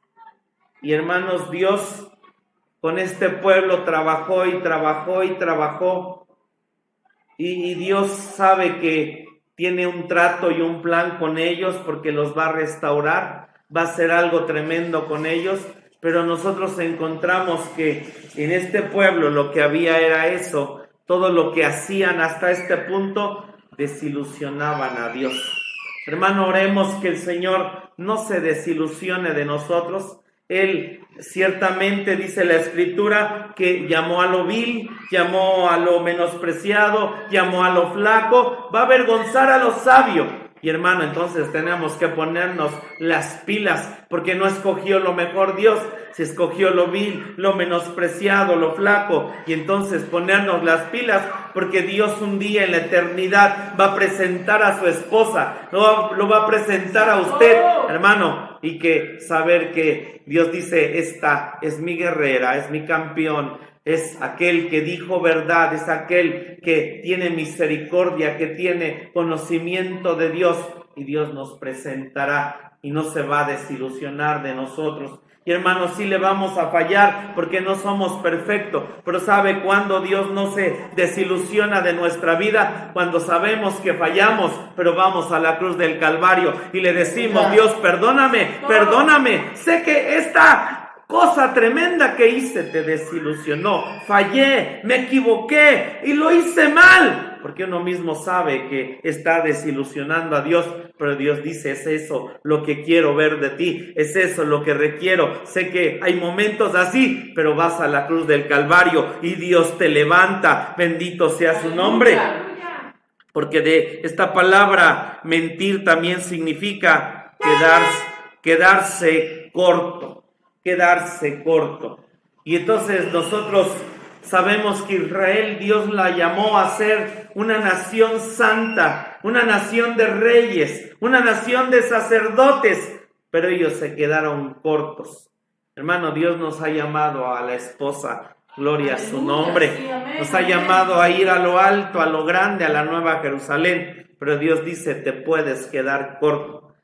Y hermanos, Dios con este pueblo trabajó y trabajó y trabajó. Y Dios sabe que tiene un trato y un plan con ellos porque los va a restaurar, va a hacer algo tremendo con ellos, pero nosotros encontramos que en este pueblo lo que había era eso, todo lo que hacían hasta este punto desilusionaban a Dios. Hermano, oremos que el Señor no se desilusione de nosotros. Él ciertamente, dice la Escritura, que llamó a lo vil, llamó a lo menospreciado, llamó a lo flaco, va a avergonzar a lo sabio. Y hermano, entonces tenemos que ponernos las pilas, porque no escogió lo mejor Dios, se escogió lo vil, lo menospreciado, lo flaco, y entonces ponernos las pilas, porque Dios un día en la eternidad va a presentar a su esposa, lo va a presentar a usted, hermano, y que saber que Dios dice: esta es mi guerrera, es mi campeón, es aquel que dijo verdad, es aquel que tiene misericordia, que tiene conocimiento de Dios, y Dios nos presentará y no se va a desilusionar de nosotros. Y hermanos, sí le vamos a fallar porque no somos perfectos, pero ¿sabe cuándo Dios no se desilusiona de nuestra vida? Cuando sabemos que fallamos, pero vamos a la cruz del Calvario y le decimos: Dios, perdóname, sé que esta cosa tremenda que hice te desilusionó, fallé, me equivoqué y lo hice mal, porque uno mismo sabe que está desilusionando a Dios, pero Dios dice, es eso lo que quiero ver de ti, es eso lo que requiero. Sé que hay momentos así, pero vas a la cruz del Calvario y Dios te levanta, bendito sea su nombre. Porque de esta palabra mentir también significa quedarse corto. Y entonces nosotros sabemos que Israel, Dios la llamó a ser una nación santa, una nación de reyes, una nación de sacerdotes, pero ellos se quedaron cortos. Hermano, Dios nos ha llamado a la esposa, gloria a su nombre, nos ha llamado a ir a lo alto, a lo grande, a la nueva Jerusalén, pero Dios dice, te puedes quedar corto,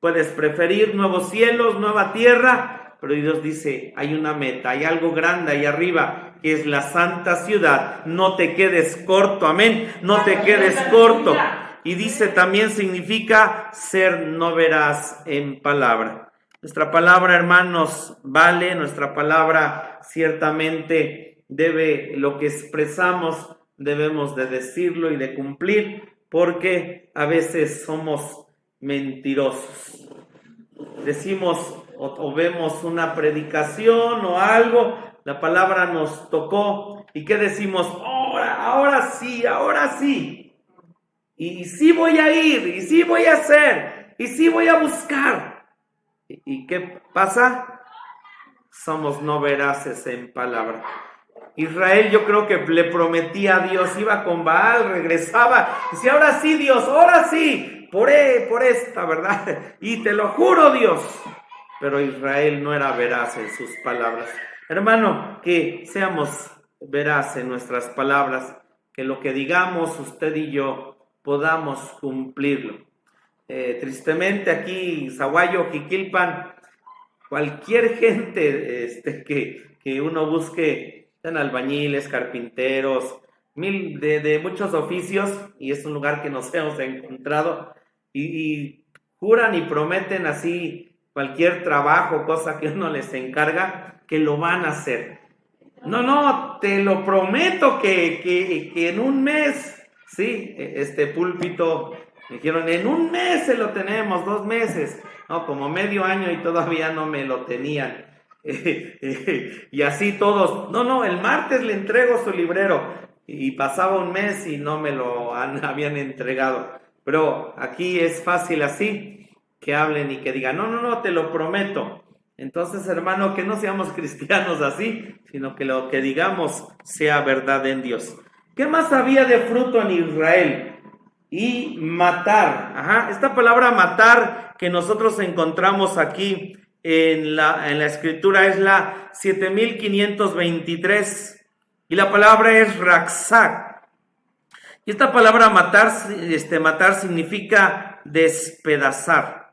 puedes preferir nuevos cielos, nueva tierra, pero Dios dice, hay una meta, hay algo grande ahí arriba, que es la santa ciudad. No te quedes corto, amén, no te quedes corto. Y dice también significa ser no veraz en palabra. Nuestra palabra, hermanos, vale, nuestra palabra ciertamente debe, lo que expresamos, debemos de decirlo y de cumplir, porque a veces somos mentirosos. Decimos o vemos una predicación o algo, la palabra nos tocó, ¿y qué decimos? Ahora sí, y sí voy a ir, y sí voy a hacer, y sí voy a buscar. ¿Y qué pasa? Somos no veraces en palabra. Israel, yo creo que le prometía a Dios, iba con Baal, regresaba, decía, ahora sí Dios, ahora sí, por esta, ¿verdad? Y te lo juro, Dios. Pero Israel no era veraz en sus palabras. Hermano, que seamos veraz en nuestras palabras, que lo que digamos usted y yo podamos cumplirlo. Tristemente aquí, Zaguayo, Jiquilpan, cualquier gente que uno busque, sean albañiles, carpinteros, de muchos oficios, y es un lugar que nos hemos encontrado, y juran y prometen así cualquier trabajo, cosa que uno les encarga, que lo van a hacer. No, te lo prometo que en un mes, sí, este púlpito, me dijeron, en un mes se lo tenemos, 2 meses, no, como medio año y todavía no me lo tenían. Y así todos, no, el martes le entrego su librero, y pasaba un mes y no me lo habían entregado. Pero aquí es fácil así, que hablen y que digan, no, te lo prometo. Entonces, hermano, que no seamos cristianos así, sino que lo que digamos sea verdad en Dios. ¿Qué más había de fruto en Israel? Y matar. Esta palabra matar que nosotros encontramos aquí en la escritura es la 7523 y la palabra es Raxak. Y esta palabra matar significa despedazar,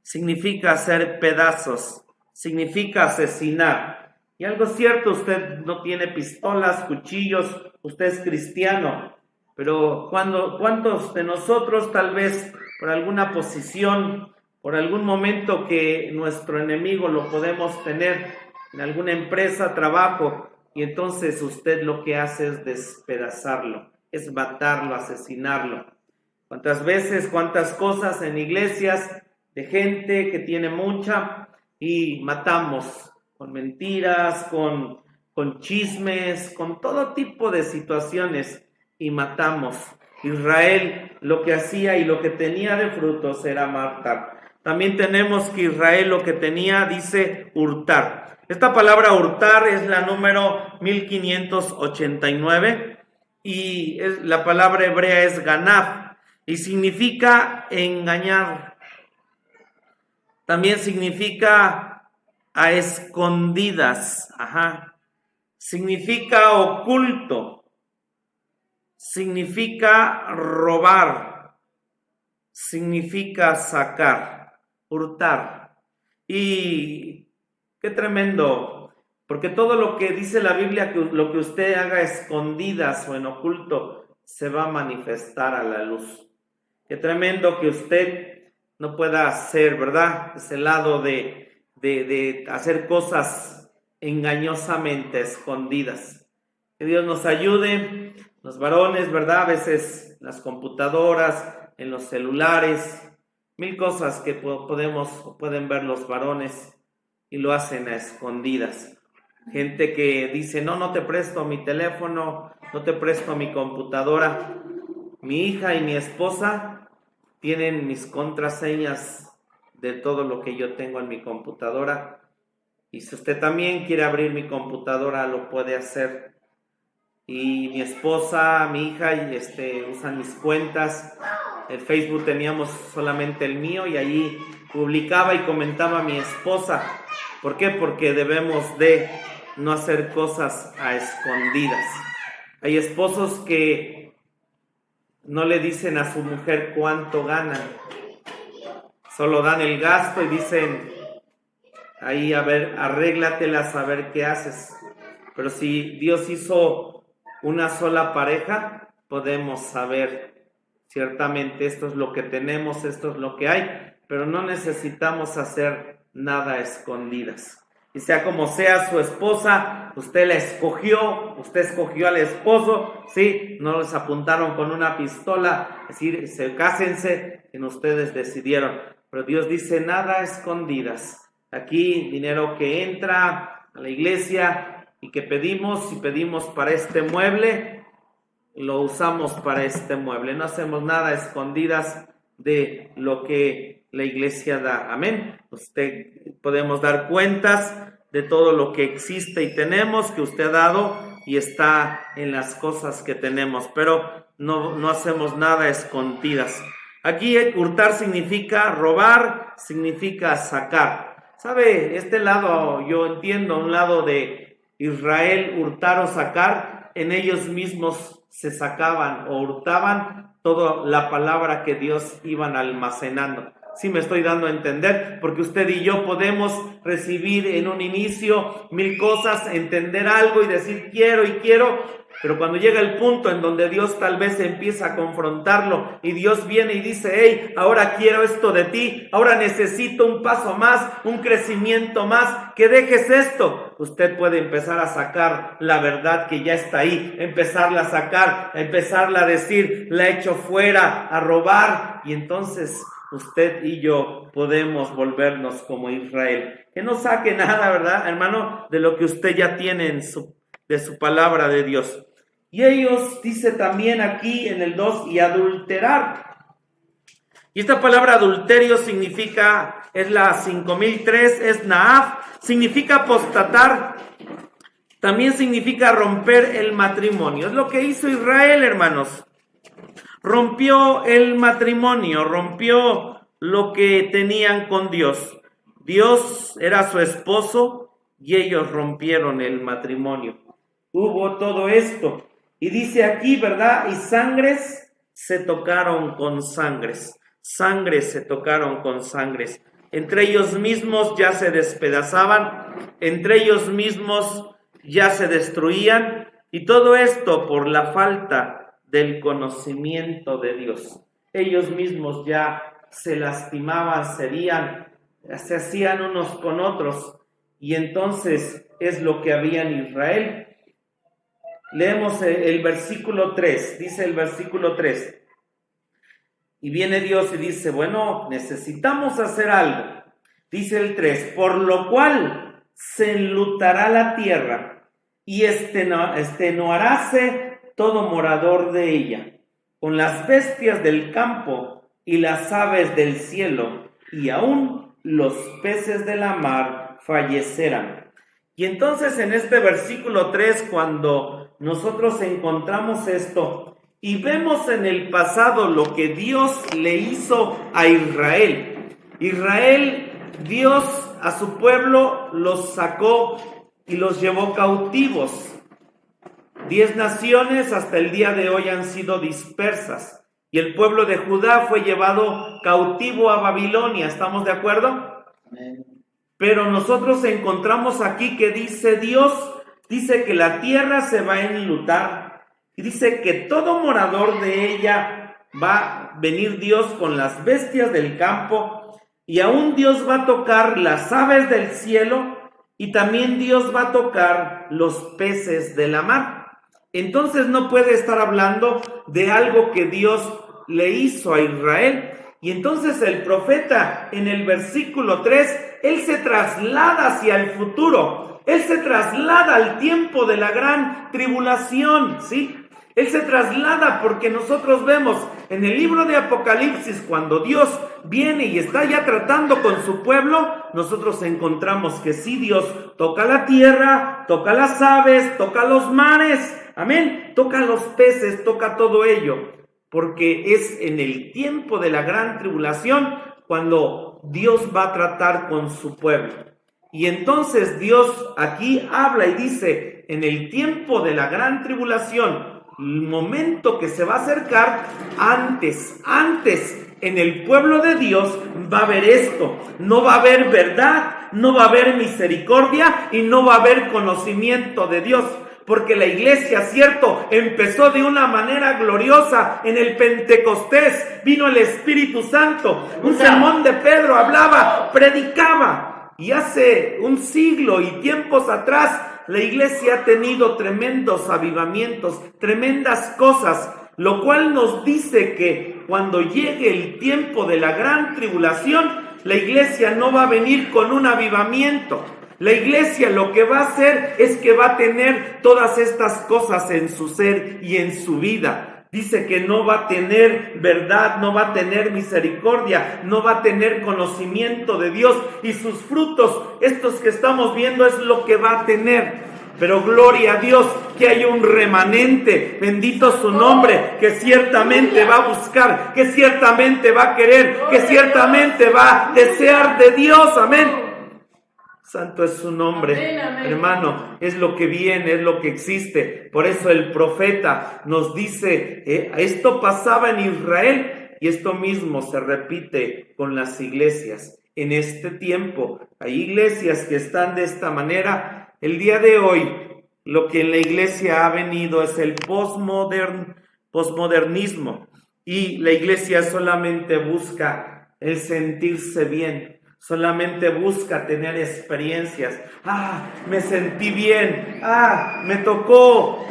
significa hacer pedazos, significa asesinar. Y algo cierto, usted no tiene pistolas, cuchillos, usted es cristiano, pero ¿cuántos de nosotros tal vez por alguna posición, por algún momento que nuestro enemigo lo podemos tener en alguna empresa, trabajo, y entonces usted lo que hace es despedazarlo, es matarlo, asesinarlo? ¿Cuántas veces, cuántas cosas en iglesias de gente que tiene mucha y matamos con mentiras, con chismes, con todo tipo de situaciones y matamos? Israel lo que hacía y lo que tenía de frutos era matar. También tenemos que Israel lo que tenía, dice, hurtar. Esta palabra hurtar es la número 1589 y la palabra hebrea es ganaf y significa engañar. También significa a escondidas, significa oculto, significa robar, significa sacar, hurtar. Y qué tremendo, porque todo lo que dice la Biblia, que lo que usted haga a escondidas o en oculto, se va a manifestar a la luz. Qué tremendo que usted no pueda hacer, ¿verdad? Ese lado de hacer cosas engañosamente, escondidas. Que Dios nos ayude, los varones, ¿verdad? A veces en las computadoras, en los celulares, mil cosas que pueden ver los varones y lo hacen a escondidas. Gente que dice, no te presto mi teléfono, no te presto mi computadora. Mi hija y mi esposa tienen mis contraseñas de todo lo que yo tengo en mi computadora. Y si usted también quiere abrir mi computadora, lo puede hacer. Y mi esposa, mi hija, usan mis cuentas. En Facebook teníamos solamente el mío y allí publicaba y comentaba a mi esposa. ¿Por qué? Porque debemos de no hacer cosas a escondidas. Hay esposos que no le dicen a su mujer cuánto ganan. Solo dan el gasto y dicen, ahí a ver, arréglatela a ver qué haces. Pero si Dios hizo una sola pareja, podemos saber, ciertamente esto es lo que tenemos, esto es lo que hay, pero no necesitamos hacer nada a escondidas. Y sea como sea su esposa, usted la escogió, usted escogió al esposo, sí, no les apuntaron con una pistola, es decir, cásense, en ustedes decidieron. Pero Dios dice nada a escondidas. Aquí dinero que entra a la iglesia y que pedimos, si pedimos para este mueble, lo usamos para este mueble. No hacemos nada a escondidas de lo que la iglesia da. Amén. Podemos dar cuentas de todo lo que existe y tenemos, que usted ha dado y está en las cosas que tenemos, pero no hacemos nada a escondidas. Aquí hurtar significa robar, significa sacar. ¿Sabe? Este lado, yo entiendo, un lado de Israel, hurtar o sacar, en ellos mismos se sacaban o hurtaban toda la palabra que Dios iban almacenando. Sí me estoy dando a entender, porque usted y yo podemos recibir en un inicio mil cosas, entender algo y decir quiero, pero cuando llega el punto en donde Dios tal vez empieza a confrontarlo y Dios viene y dice, hey, ahora quiero esto de ti, ahora necesito un paso más, un crecimiento más, que dejes esto. Usted puede empezar a sacar la verdad que ya está ahí, empezarla a sacar, empezarla a decir, la echo fuera, a robar, y entonces usted y yo podemos volvernos como Israel. Que no saque nada, ¿verdad, hermano? De lo que usted ya tiene de su palabra de Dios. Y ellos, dice también aquí en el 2, y adulterar. Y esta palabra adulterio significa, es la 5003, es naaf, significa apostatar. También significa romper el matrimonio. Es lo que hizo Israel, hermanos. Rompió el matrimonio, rompió lo que tenían con Dios. Dios era su esposo y ellos rompieron el matrimonio. Hubo todo esto. Y dice aquí, ¿verdad? Y sangres se tocaron con sangres. Sangres se tocaron con sangres. Entre ellos mismos ya se despedazaban. Entre ellos mismos ya se destruían. Y todo esto por la falta del conocimiento de Dios. Ellos mismos ya se lastimaban, se hacían unos con otros, y entonces es lo que había en Israel. Leemos el versículo 3, dice el versículo 3, y viene Dios y dice, bueno, necesitamos hacer algo. Dice el 3, por lo cual se enlutará la tierra y extenuaráse todo morador de ella, con las bestias del campo y las aves del cielo, y aún los peces de la mar fallecerán. Y entonces en este versículo 3, cuando nosotros encontramos esto y vemos en el pasado lo que Dios le hizo a Israel. Dios a su pueblo los sacó y los llevó cautivos. 10 naciones hasta el día de hoy han sido dispersas y el pueblo de Judá fue llevado cautivo a Babilonia. ¿Estamos de acuerdo? Amén. Pero nosotros encontramos aquí que dice Dios, dice que la tierra se va a enlutar y dice que todo morador de ella va a venir Dios con las bestias del campo, y aún Dios va a tocar las aves del cielo y también Dios va a tocar los peces de la mar. Entonces no puede estar hablando de algo que Dios le hizo a Israel. Y entonces el profeta en el versículo 3, él se traslada hacia el futuro. Él se traslada al tiempo de la gran tribulación, ¿sí? Él se traslada porque nosotros vemos en el libro de Apocalipsis, cuando Dios viene y está ya tratando con su pueblo, nosotros encontramos que sí, Dios toca la tierra, toca las aves, toca los mares, amén, toca los peces, toca todo ello, porque es en el tiempo de la gran tribulación cuando Dios va a tratar con su pueblo. Y entonces Dios aquí habla y dice, en el tiempo de la gran tribulación, el momento que se va a acercar, antes en el pueblo de Dios va a haber esto, no va a haber verdad, no va a haber misericordia y no va a haber conocimiento de Dios. Porque la iglesia, cierto, empezó de una manera gloriosa en el Pentecostés, vino el Espíritu Santo, un sermón de Pedro, hablaba, predicaba, y hace un siglo y tiempos atrás, la iglesia ha tenido tremendos avivamientos, tremendas cosas, lo cual nos dice que cuando llegue el tiempo de la gran tribulación, la iglesia no va a venir con un avivamiento. La iglesia lo que va a hacer es que va a tener todas estas cosas en su ser y en su vida. Dice que no va a tener verdad, no va a tener misericordia, no va a tener conocimiento de Dios, y sus frutos, estos que estamos viendo, es lo que va a tener. Pero gloria a Dios que hay un remanente, bendito su nombre, que ciertamente va a buscar, que ciertamente va a querer, que ciertamente va a desear de Dios, amén. Santo es su nombre, amén, amén. Hermano, es lo que viene, es lo que existe. Por eso el profeta nos dice, esto pasaba en Israel y esto mismo se repite con las iglesias. En este tiempo hay iglesias que están de esta manera. El día de hoy, lo que en la iglesia ha venido es el posmodernismo, y la iglesia solamente busca el sentirse bien. Solamente busca tener experiencias. Me sentí bien. Me tocó.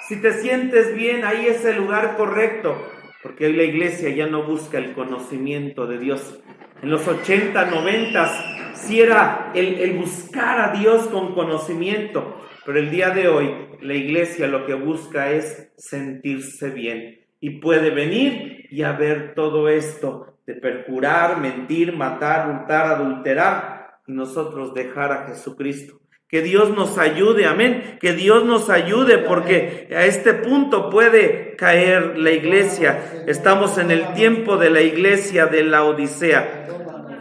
Si te sientes bien, ahí es el lugar correcto. Porque hoy la iglesia ya no busca el conocimiento de Dios. En los 80, 90, sí era el buscar a Dios con conocimiento. Pero el día de hoy, la iglesia lo que busca es sentirse bien. Y puede venir y haber todo esto de perjurar, mentir, matar, hurtar, adulterar, y nosotros dejar a Jesucristo. Que Dios nos ayude, amén, que Dios nos ayude, porque a este punto puede caer la iglesia. Estamos en el tiempo de la iglesia de la Odisea,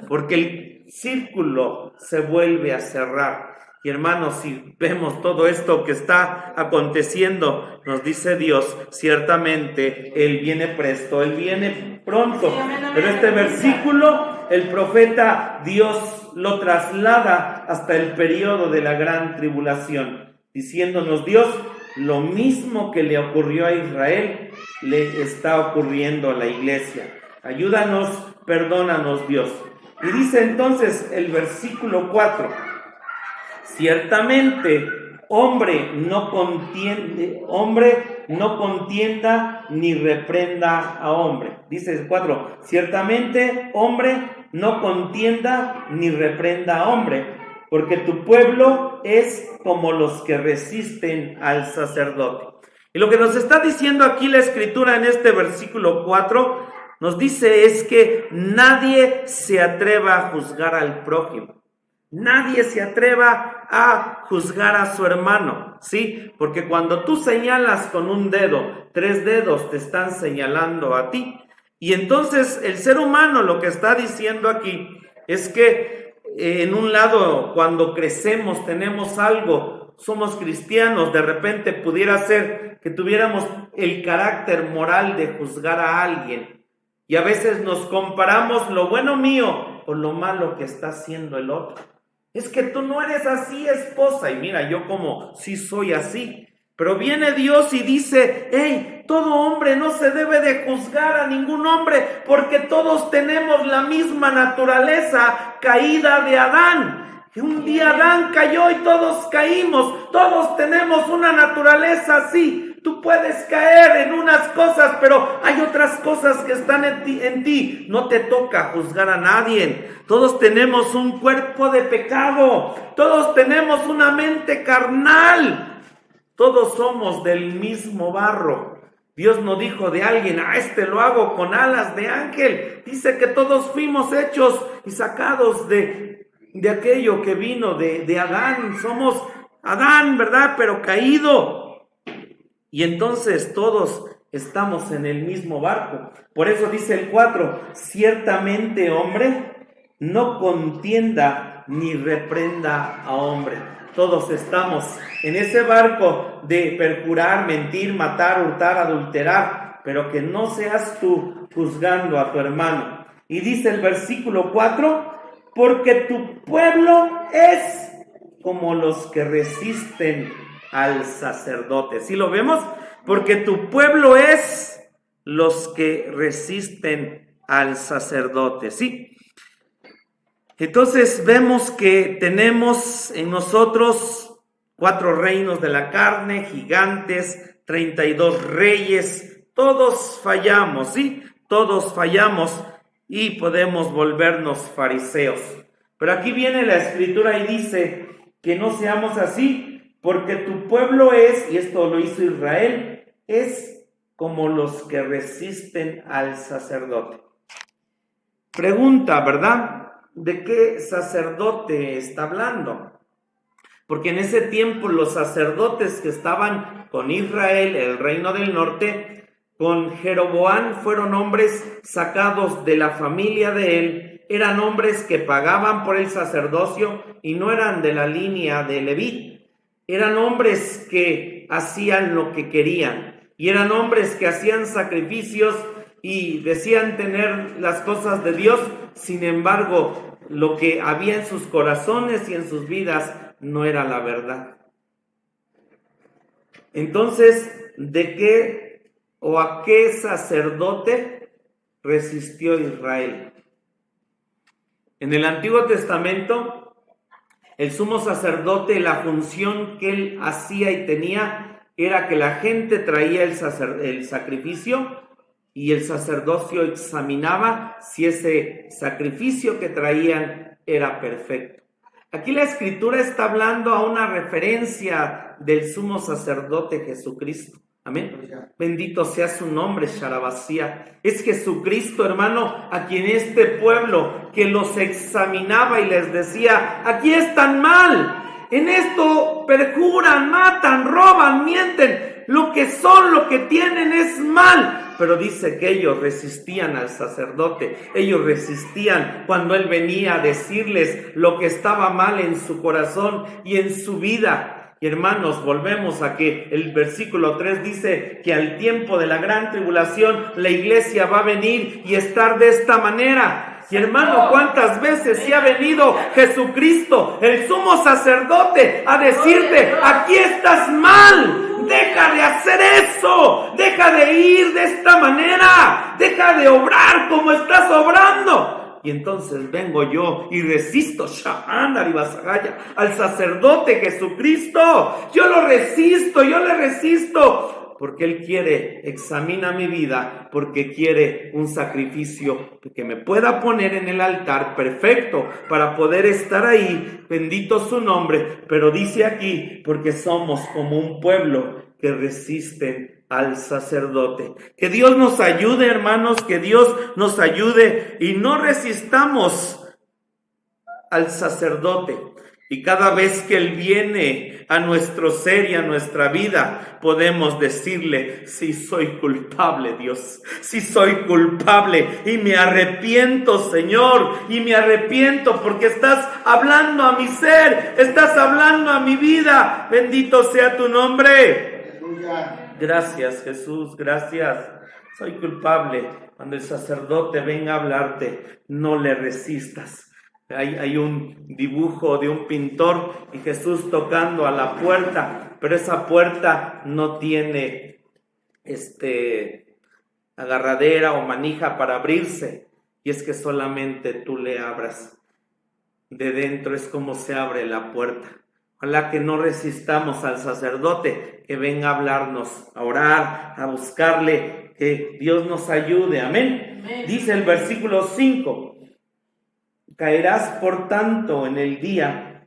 porque el círculo se vuelve a cerrar. Y hermanos, si vemos todo esto que está aconteciendo, nos dice Dios, ciertamente Él viene presto, Él viene pronto. Pero este versículo, el profeta, Dios lo traslada hasta el periodo de la gran tribulación, diciéndonos Dios, lo mismo que le ocurrió a Israel, le está ocurriendo a la iglesia. Ayúdanos, perdónanos Dios. Y dice entonces el versículo 4, ciertamente, hombre no contienda ni reprenda a hombre. Dice el 4, ciertamente, hombre no contienda ni reprenda a hombre, porque tu pueblo es como los que resisten al sacerdote. Y lo que nos está diciendo aquí la Escritura en este versículo 4, nos dice es que nadie se atreva a juzgar al prójimo. Nadie se atreva a juzgar a su hermano, ¿sí? Porque cuando tú señalas con un dedo, 3 dedos te están señalando a ti. Y entonces el ser humano lo que está diciendo aquí es que en un lado, cuando crecemos, tenemos algo, somos cristianos, de repente pudiera ser que tuviéramos el carácter moral de juzgar a alguien. Y a veces nos comparamos lo bueno mío por lo malo que está haciendo el otro. Es que tú no eres así, esposa. Y mira, yo como sí soy así. Pero viene Dios y dice, hey, todo hombre no se debe de juzgar a ningún hombre, porque todos tenemos la misma naturaleza caída de Adán. Que un día Adán cayó y todos caímos, todos tenemos una naturaleza así. Tú puedes caer en unas cosas, pero hay otras cosas que están en ti. No te toca juzgar a nadie. Todos tenemos un cuerpo de pecado, todos tenemos una mente carnal, todos somos del mismo barro. Dios no dijo de alguien, a este lo hago con alas de ángel. Dice que todos fuimos hechos y sacados de aquello que vino de Adán. Somos Adán, ¿verdad? Pero caído. Y entonces todos estamos en el mismo barco. Por eso dice el 4, ciertamente hombre no contienda ni reprenda a hombre. Todos estamos en ese barco de perjurar, mentir, matar, hurtar, adulterar, pero que no seas tú juzgando a tu hermano. Y dice el versículo 4, porque tu pueblo es como los que resisten al sacerdote. ¿Sí lo vemos? Porque tu pueblo es los que resisten al sacerdote. ¿Sí? Entonces vemos que tenemos en nosotros 4 reinos de la carne, gigantes, 32 reyes. Todos fallamos, ¿sí? Todos fallamos y podemos volvernos fariseos. Pero aquí viene la escritura y dice que no seamos así, porque tu pueblo es, y esto lo hizo Israel, es como los que resisten al sacerdote. Pregunta, ¿verdad? ¿De qué sacerdote está hablando? Porque en ese tiempo los sacerdotes que estaban con Israel, el reino del norte, con Jeroboam, fueron hombres sacados de la familia de él, eran hombres que pagaban por el sacerdocio y no eran de la línea de Leví, eran hombres que hacían lo que querían y eran hombres que hacían sacrificios y decían tener las cosas de Dios, sin embargo, lo que había en sus corazones y en sus vidas no era la verdad. Entonces, ¿de qué o a qué sacerdote resistió Israel? En el Antiguo Testamento, el sumo sacerdote, la función que él hacía y tenía era que la gente traía el sacrificio y el sacerdocio examinaba si ese sacrificio que traían era perfecto. Aquí la escritura está hablando a una referencia del sumo sacerdote Jesucristo. Amén. Bendito sea su nombre, Sharabasía. Es Jesucristo, hermano, a quien este pueblo que los examinaba y les decía, aquí están mal, en esto perjuran, matan, roban, mienten, lo que son, lo que tienen es mal. Pero dice que ellos resistían al sacerdote, ellos resistían cuando él venía a decirles lo que estaba mal en su corazón y en su vida. Y hermanos, volvemos a que el versículo 3 dice que al tiempo de la gran tribulación la iglesia va a venir y estar de esta manera. Y hermano, ¿cuántas veces sí ha venido Jesucristo, el sumo sacerdote, a decirte, aquí estás mal, deja de hacer eso, deja de ir de esta manera, deja de obrar como estás obrando? Y entonces vengo yo y resisto al sacerdote Jesucristo. Yo lo resisto, yo le resisto. Porque Él examina mi vida, porque quiere un sacrificio que me pueda poner en el altar perfecto para poder estar ahí. Bendito su nombre. Pero dice aquí, porque somos como un pueblo que resisten al sacerdote. Que Dios nos ayude, hermanos, que Dios nos ayude y no resistamos al sacerdote. Y cada vez que Él viene a nuestro ser y a nuestra vida, podemos decirle, sí soy culpable, Dios, sí soy culpable y me arrepiento, Señor, y me arrepiento porque estás hablando a mi ser, estás hablando a mi vida. Bendito sea tu nombre. Gracias, Jesús, gracias. Soy culpable. Cuando el sacerdote venga a hablarte, no le resistas. Hay un dibujo de un pintor y Jesús tocando a la puerta, pero esa puerta no tiene agarradera o manija para abrirse, y es que solamente tú le abras. de dentro es como se abre la puerta. Ojalá que no resistamos al sacerdote que venga a hablarnos, a orar, a buscarle, que Dios nos ayude. Amén. Amén. Dice el versículo 5, caerás por tanto en el día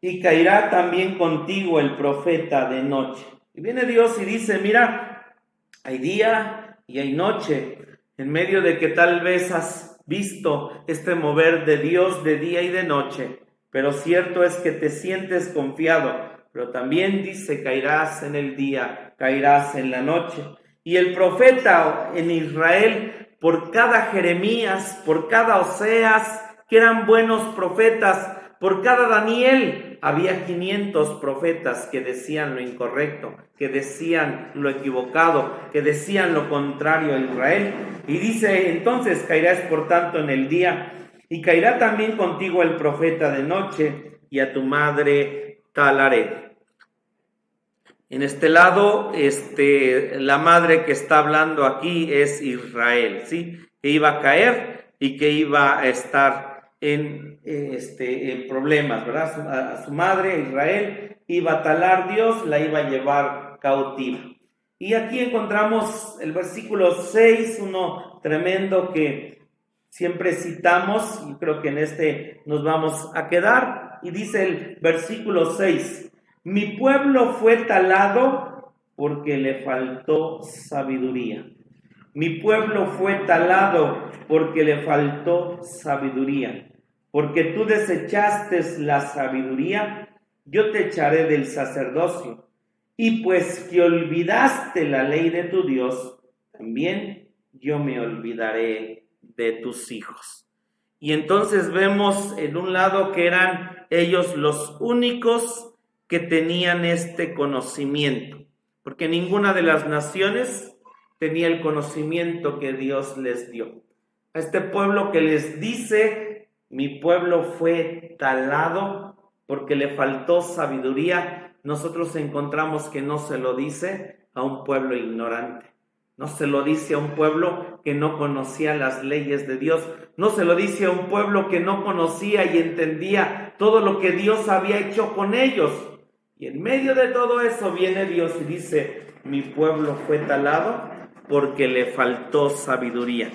y caerá también contigo el profeta de noche. Y viene Dios y dice, mira, hay día y hay noche, en medio de que tal vez has visto este mover de Dios de día y de noche, pero cierto es que te sientes confiado, pero también dice, caerás en el día, caerás en la noche. Y el profeta en Israel, por cada Jeremías, por cada Oseas, que eran buenos profetas, por cada Daniel, había 500 profetas que decían lo incorrecto, que decían lo equivocado, que decían lo contrario a Israel. Y dice, entonces caerás por tanto en el día, y caerá también contigo el profeta de noche, y a tu madre talaré. En este lado, la madre que está hablando aquí es Israel, ¿sí? Que iba a caer y que iba a estar en problemas, ¿verdad? A su madre, Israel, iba a talar Dios, la iba a llevar cautiva. Y aquí encontramos el versículo 6, uno tremendo que siempre citamos, y creo que en nos vamos a quedar, y dice el versículo 6, mi pueblo fue talado porque le faltó sabiduría. Mi pueblo fue talado porque le faltó sabiduría. Porque tú desechaste la sabiduría, yo te echaré del sacerdocio. Y pues que olvidaste la ley de tu Dios, también yo me olvidaré de tus hijos. Y entonces vemos en un lado que eran ellos los únicos que tenían este conocimiento, porque ninguna de las naciones tenía el conocimiento que Dios les dio. A este pueblo que les dice, mi pueblo fue talado porque le faltó sabiduría, nosotros encontramos que no se lo dice a un pueblo ignorante. No se lo dice a un pueblo que no conocía las leyes de Dios. No se lo dice a un pueblo que no conocía y entendía todo lo que Dios había hecho con ellos. Y en medio de todo eso viene Dios y dice, mi pueblo fue talado porque le faltó sabiduría.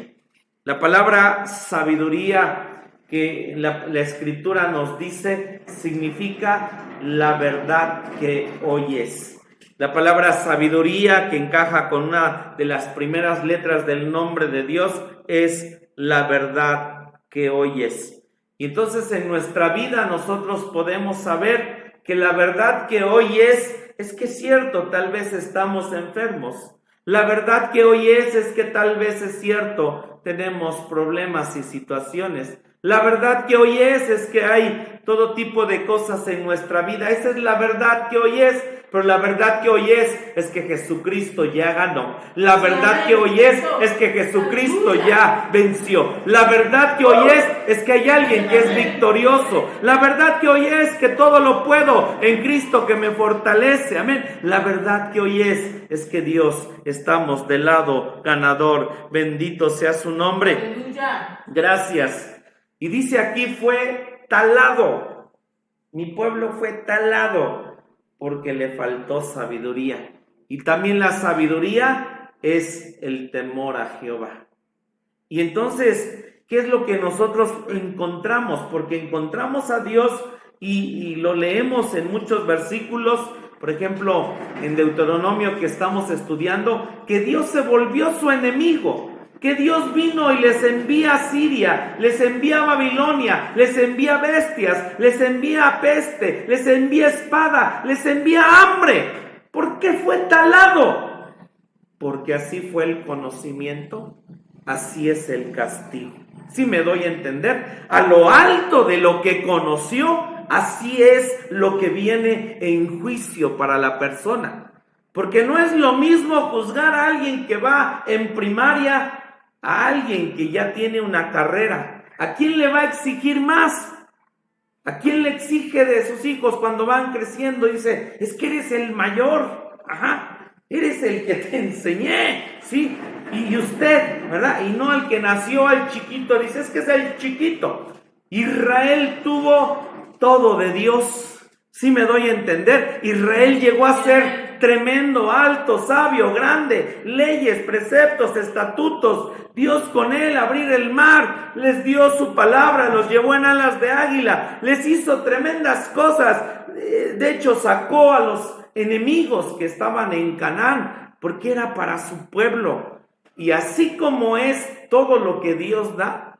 La palabra sabiduría que la Escritura nos dice significa la verdad que oyes. La palabra sabiduría, que encaja con una de las primeras letras del nombre de Dios, es la verdad que oyes. Y entonces en nuestra vida nosotros podemos saber que la verdad que hoy es que es cierto, tal vez estamos enfermos. La verdad que hoy es que tal vez es cierto, tenemos problemas y situaciones. La verdad que hoy es que hay todo tipo de cosas en nuestra vida. Esa es la verdad que hoy es. Pero la verdad que hoy es que Jesucristo ya ganó. La verdad que hoy es que Jesucristo ya venció. La verdad que hoy es que hay alguien que es victorioso. La verdad que hoy es que todo lo puedo en Cristo que me fortalece. Amén. La verdad que hoy es que Dios, estamos del lado ganador. Bendito sea su nombre. Aleluya. Gracias. Y dice aquí, fue talado. Mi pueblo fue talado porque le faltó sabiduría. Y también la sabiduría es el temor a Jehová. Y entonces, ¿qué es lo que nosotros encontramos? Porque encontramos a Dios y lo leemos en muchos versículos. Por ejemplo, en Deuteronomio que estamos estudiando, que Dios se volvió su enemigo. Que Dios vino y les envía a Siria, les envía a Babilonia, les envía bestias, les envía peste, les envía espada, les envía hambre. ¿Por qué fue talado? Porque así fue el conocimiento, así es el castigo. ¿Sí me doy a entender? A lo alto de lo que conoció, así es lo que viene en juicio para la persona. Porque no es lo mismo juzgar a alguien que va en primaria a alguien que ya tiene una carrera. ¿A quién le va a exigir más? ¿A quién le exige de sus hijos cuando van creciendo? Dice, es que eres el mayor. Ajá, eres el que te enseñé, ¿sí? Y usted, ¿verdad? Y no el que nació, el chiquito, dice, es que es el chiquito. Israel tuvo todo de Dios. Sí me doy a entender. Israel llegó a ser tremendo, alto, sabio, grande, leyes, preceptos, estatutos. Dios con él abrir el mar, les dio su palabra, los llevó en alas de águila, les hizo tremendas cosas. De hecho, sacó a los enemigos que estaban en Canaán, porque era para su pueblo. Y así como es todo lo que Dios da,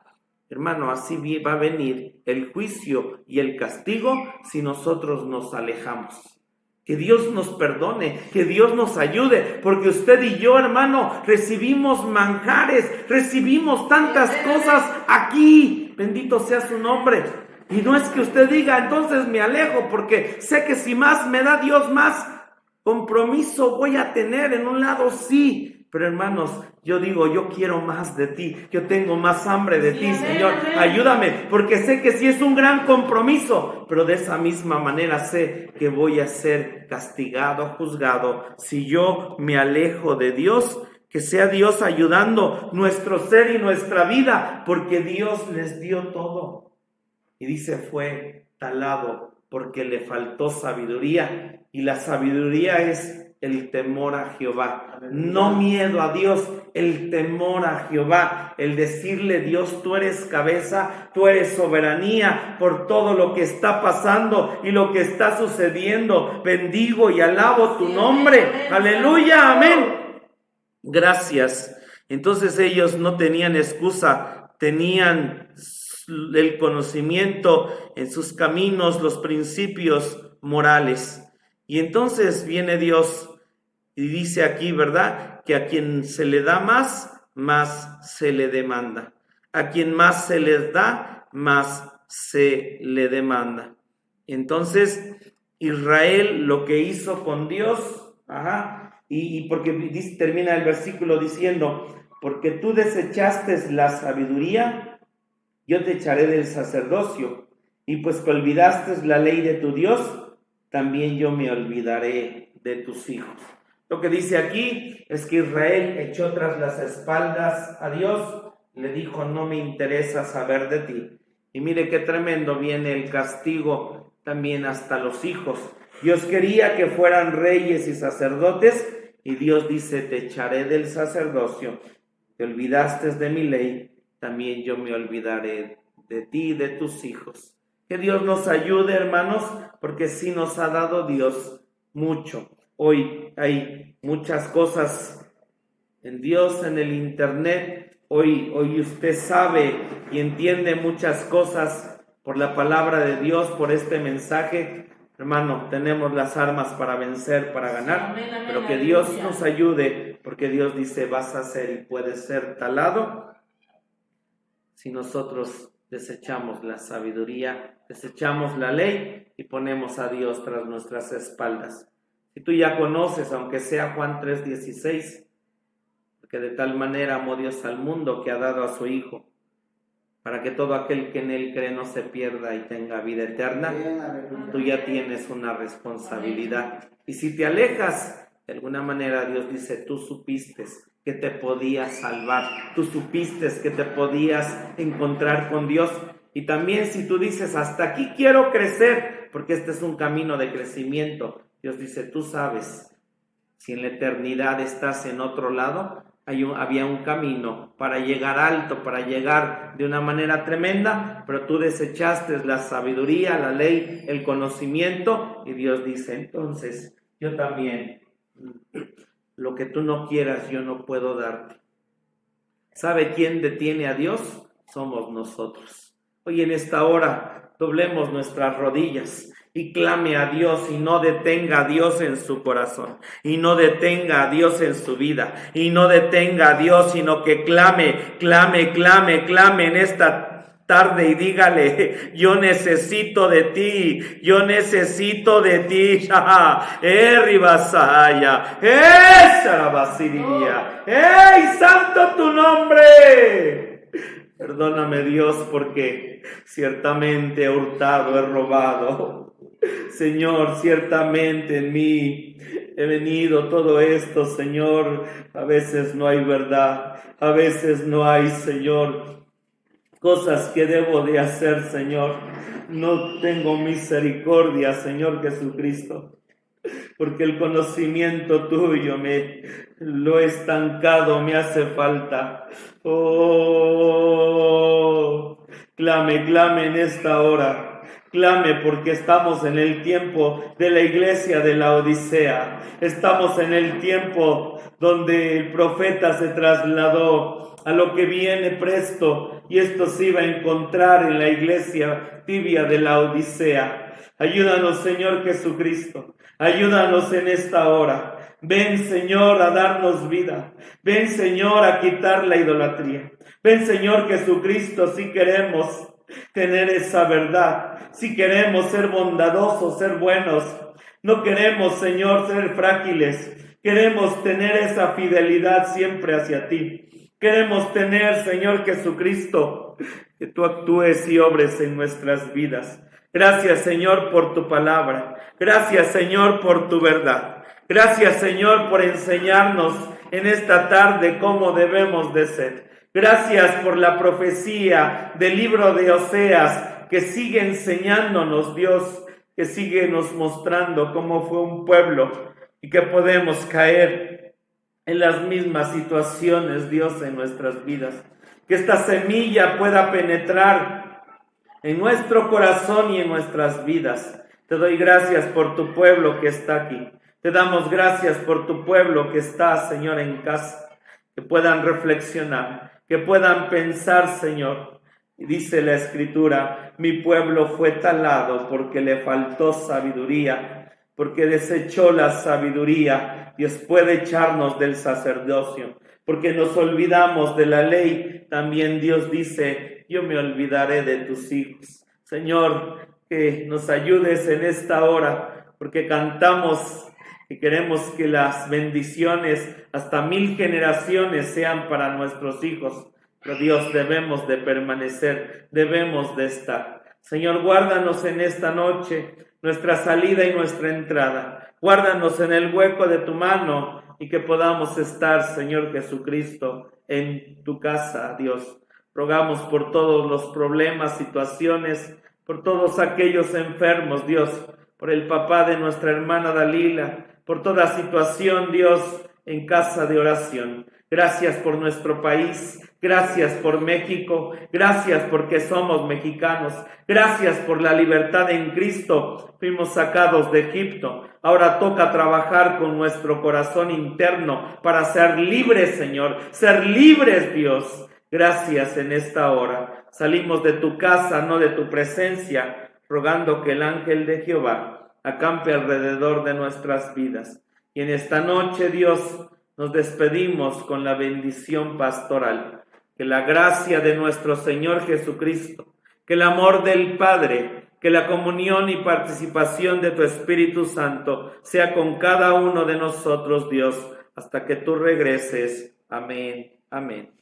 hermano, así va a venir el juicio y el castigo si nosotros nos alejamos. Que Dios nos perdone, que Dios nos ayude, porque usted y yo, hermano, recibimos manjares, recibimos tantas cosas aquí. Bendito sea su nombre. Y no es que usted diga, entonces me alejo, porque sé que si más me da Dios, más compromiso voy a tener. En un lado sí, pero hermanos, yo digo, yo quiero más de ti, yo tengo más hambre de ti, Señor, ayúdame, porque sé que sí es un gran compromiso, pero de esa misma manera sé que voy a ser castigado, juzgado, si yo me alejo de Dios. Que sea Dios ayudando nuestro ser y nuestra vida, porque Dios les dio todo. Y dice, fue talado porque le faltó sabiduría, y la sabiduría es el temor a Jehová, no miedo a Dios, el temor a Jehová, el decirle, Dios, tú eres cabeza, tú eres soberanía por todo lo que está pasando y lo que está sucediendo. Bendigo y alabo tu nombre. Aleluya, amén. Gracias. Entonces ellos no tenían excusa, tenían el conocimiento en sus caminos, los principios morales. Y entonces viene Dios y dice aquí, ¿verdad? Que a quien se le da más, más se le demanda. A quien más se les da, más se le demanda. Entonces, Israel lo que hizo con Dios, y porque termina el versículo diciendo, porque tú desechaste la sabiduría, yo te echaré del sacerdocio, y pues que olvidaste la ley de tu Dios, también yo me olvidaré de tus hijos. Lo que dice aquí es que Israel echó tras las espaldas a Dios, le dijo, no me interesa saber de ti. Y mire qué tremendo viene el castigo también hasta los hijos. Dios quería que fueran reyes y sacerdotes, y Dios dice, te echaré del sacerdocio, te olvidaste de mi ley, también yo me olvidaré de ti y de tus hijos. Que Dios nos ayude, hermanos, porque sí nos ha dado Dios mucho. Hoy hay muchas cosas en Dios, en el internet. Hoy usted sabe y entiende muchas cosas por la palabra de Dios, por este mensaje. Hermano, tenemos las armas para vencer, para ganar, pero que Dios nos ayude, porque Dios dice, vas a ser y puedes ser talado si nosotros desechamos la sabiduría, desechamos la ley y ponemos a Dios tras nuestras espaldas. Si tú ya conoces, aunque sea Juan 3:16, porque de tal manera amó Dios al mundo que ha dado a su Hijo, para que todo aquel que en Él cree no se pierda y tenga vida eterna, tú ya tienes una responsabilidad. Y si te alejas, de alguna manera Dios dice, tú supiste que te podías salvar, tú supiste que te podías encontrar con Dios. Y también si tú dices, hasta aquí quiero crecer, porque este es un camino de crecimiento, Dios dice, tú sabes, si en la eternidad estás en otro lado, había un camino para llegar alto, para llegar de una manera tremenda, pero tú desechaste la sabiduría, la ley, el conocimiento, y Dios dice, entonces, yo también, lo que tú no quieras, yo no puedo darte. ¿Sabe quién detiene a Dios? Somos nosotros. Hoy en esta hora, doblemos nuestras rodillas y clame a Dios, y no detenga a Dios en su corazón, y no detenga a Dios en su vida, y no detenga a Dios, sino que clame en esta tarde y dígale, yo necesito de ti, yo necesito de ti. Ribasaya, Sarabasiria, ¡ey, santo tu nombre! Perdóname, Dios, porque ciertamente he hurtado, he robado. Señor, ciertamente en mí he venido todo esto, Señor. A veces no hay verdad, a veces no hay, Señor, cosas que debo de hacer, Señor. No tengo misericordia, Señor Jesucristo, porque el conocimiento tuyo me lo he estancado, me hace falta. Oh, clame en esta hora. Clame porque estamos en el tiempo de la iglesia de la Odisea. Estamos en el tiempo donde el profeta se trasladó a lo que viene presto, y esto se iba a encontrar en la iglesia tibia de la Odisea. Ayúdanos, Señor Jesucristo. Ayúdanos en esta hora. Ven, Señor, a darnos vida. Ven, Señor, a quitar la idolatría. Ven, Señor Jesucristo, si queremos tener esa verdad, si queremos ser bondadosos, ser buenos. No queremos, Señor, ser frágiles. Queremos tener esa fidelidad siempre hacia ti. Queremos tener, Señor Jesucristo, que tú actúes y obres en nuestras vidas. Gracias, Señor, por tu palabra. Gracias, Señor, por tu verdad. Gracias, Señor, por enseñarnos en esta tarde cómo debemos de ser. Gracias por la profecía del libro de Oseas, que sigue enseñándonos, Dios, que sigue nos mostrando cómo fue un pueblo y que podemos caer en las mismas situaciones, Dios, en nuestras vidas. Que esta semilla pueda penetrar en nuestro corazón y en nuestras vidas. Te doy gracias por tu pueblo que está aquí. Te damos gracias por tu pueblo que está, Señor, en casa. Que puedan reflexionar, que puedan pensar, Señor. Y dice la Escritura, mi pueblo fue talado porque le faltó sabiduría, porque desechó la sabiduría. Dios puede echarnos del sacerdocio, porque nos olvidamos de la ley. También Dios dice, yo me olvidaré de tus hijos. Señor, que nos ayudes en esta hora, porque cantamos que queremos que las bendiciones hasta 1000 generaciones sean para nuestros hijos. Pero Dios, debemos de permanecer, debemos de estar. Señor, guárdanos en esta noche, nuestra salida y nuestra entrada. Guárdanos en el hueco de tu mano y que podamos estar, Señor Jesucristo, en tu casa, Dios. Rogamos por todos los problemas, situaciones, por todos aquellos enfermos, Dios, por el papá de nuestra hermana Dalila, por toda situación, Dios, en casa de oración. Gracias por nuestro país, gracias por México, gracias porque somos mexicanos, gracias por la libertad en Cristo. Fuimos sacados de Egipto, ahora toca trabajar con nuestro corazón interno para ser libres, Señor, ser libres, Dios. Gracias en esta hora. Salimos de tu casa, no de tu presencia, rogando que el ángel de Jehová acampe alrededor de nuestras vidas. Y en esta noche, Dios, nos despedimos con la bendición pastoral. Que la gracia de nuestro Señor Jesucristo, que el amor del Padre, que la comunión y participación de tu Espíritu Santo sea con cada uno de nosotros, Dios, hasta que tú regreses. Amén. Amén.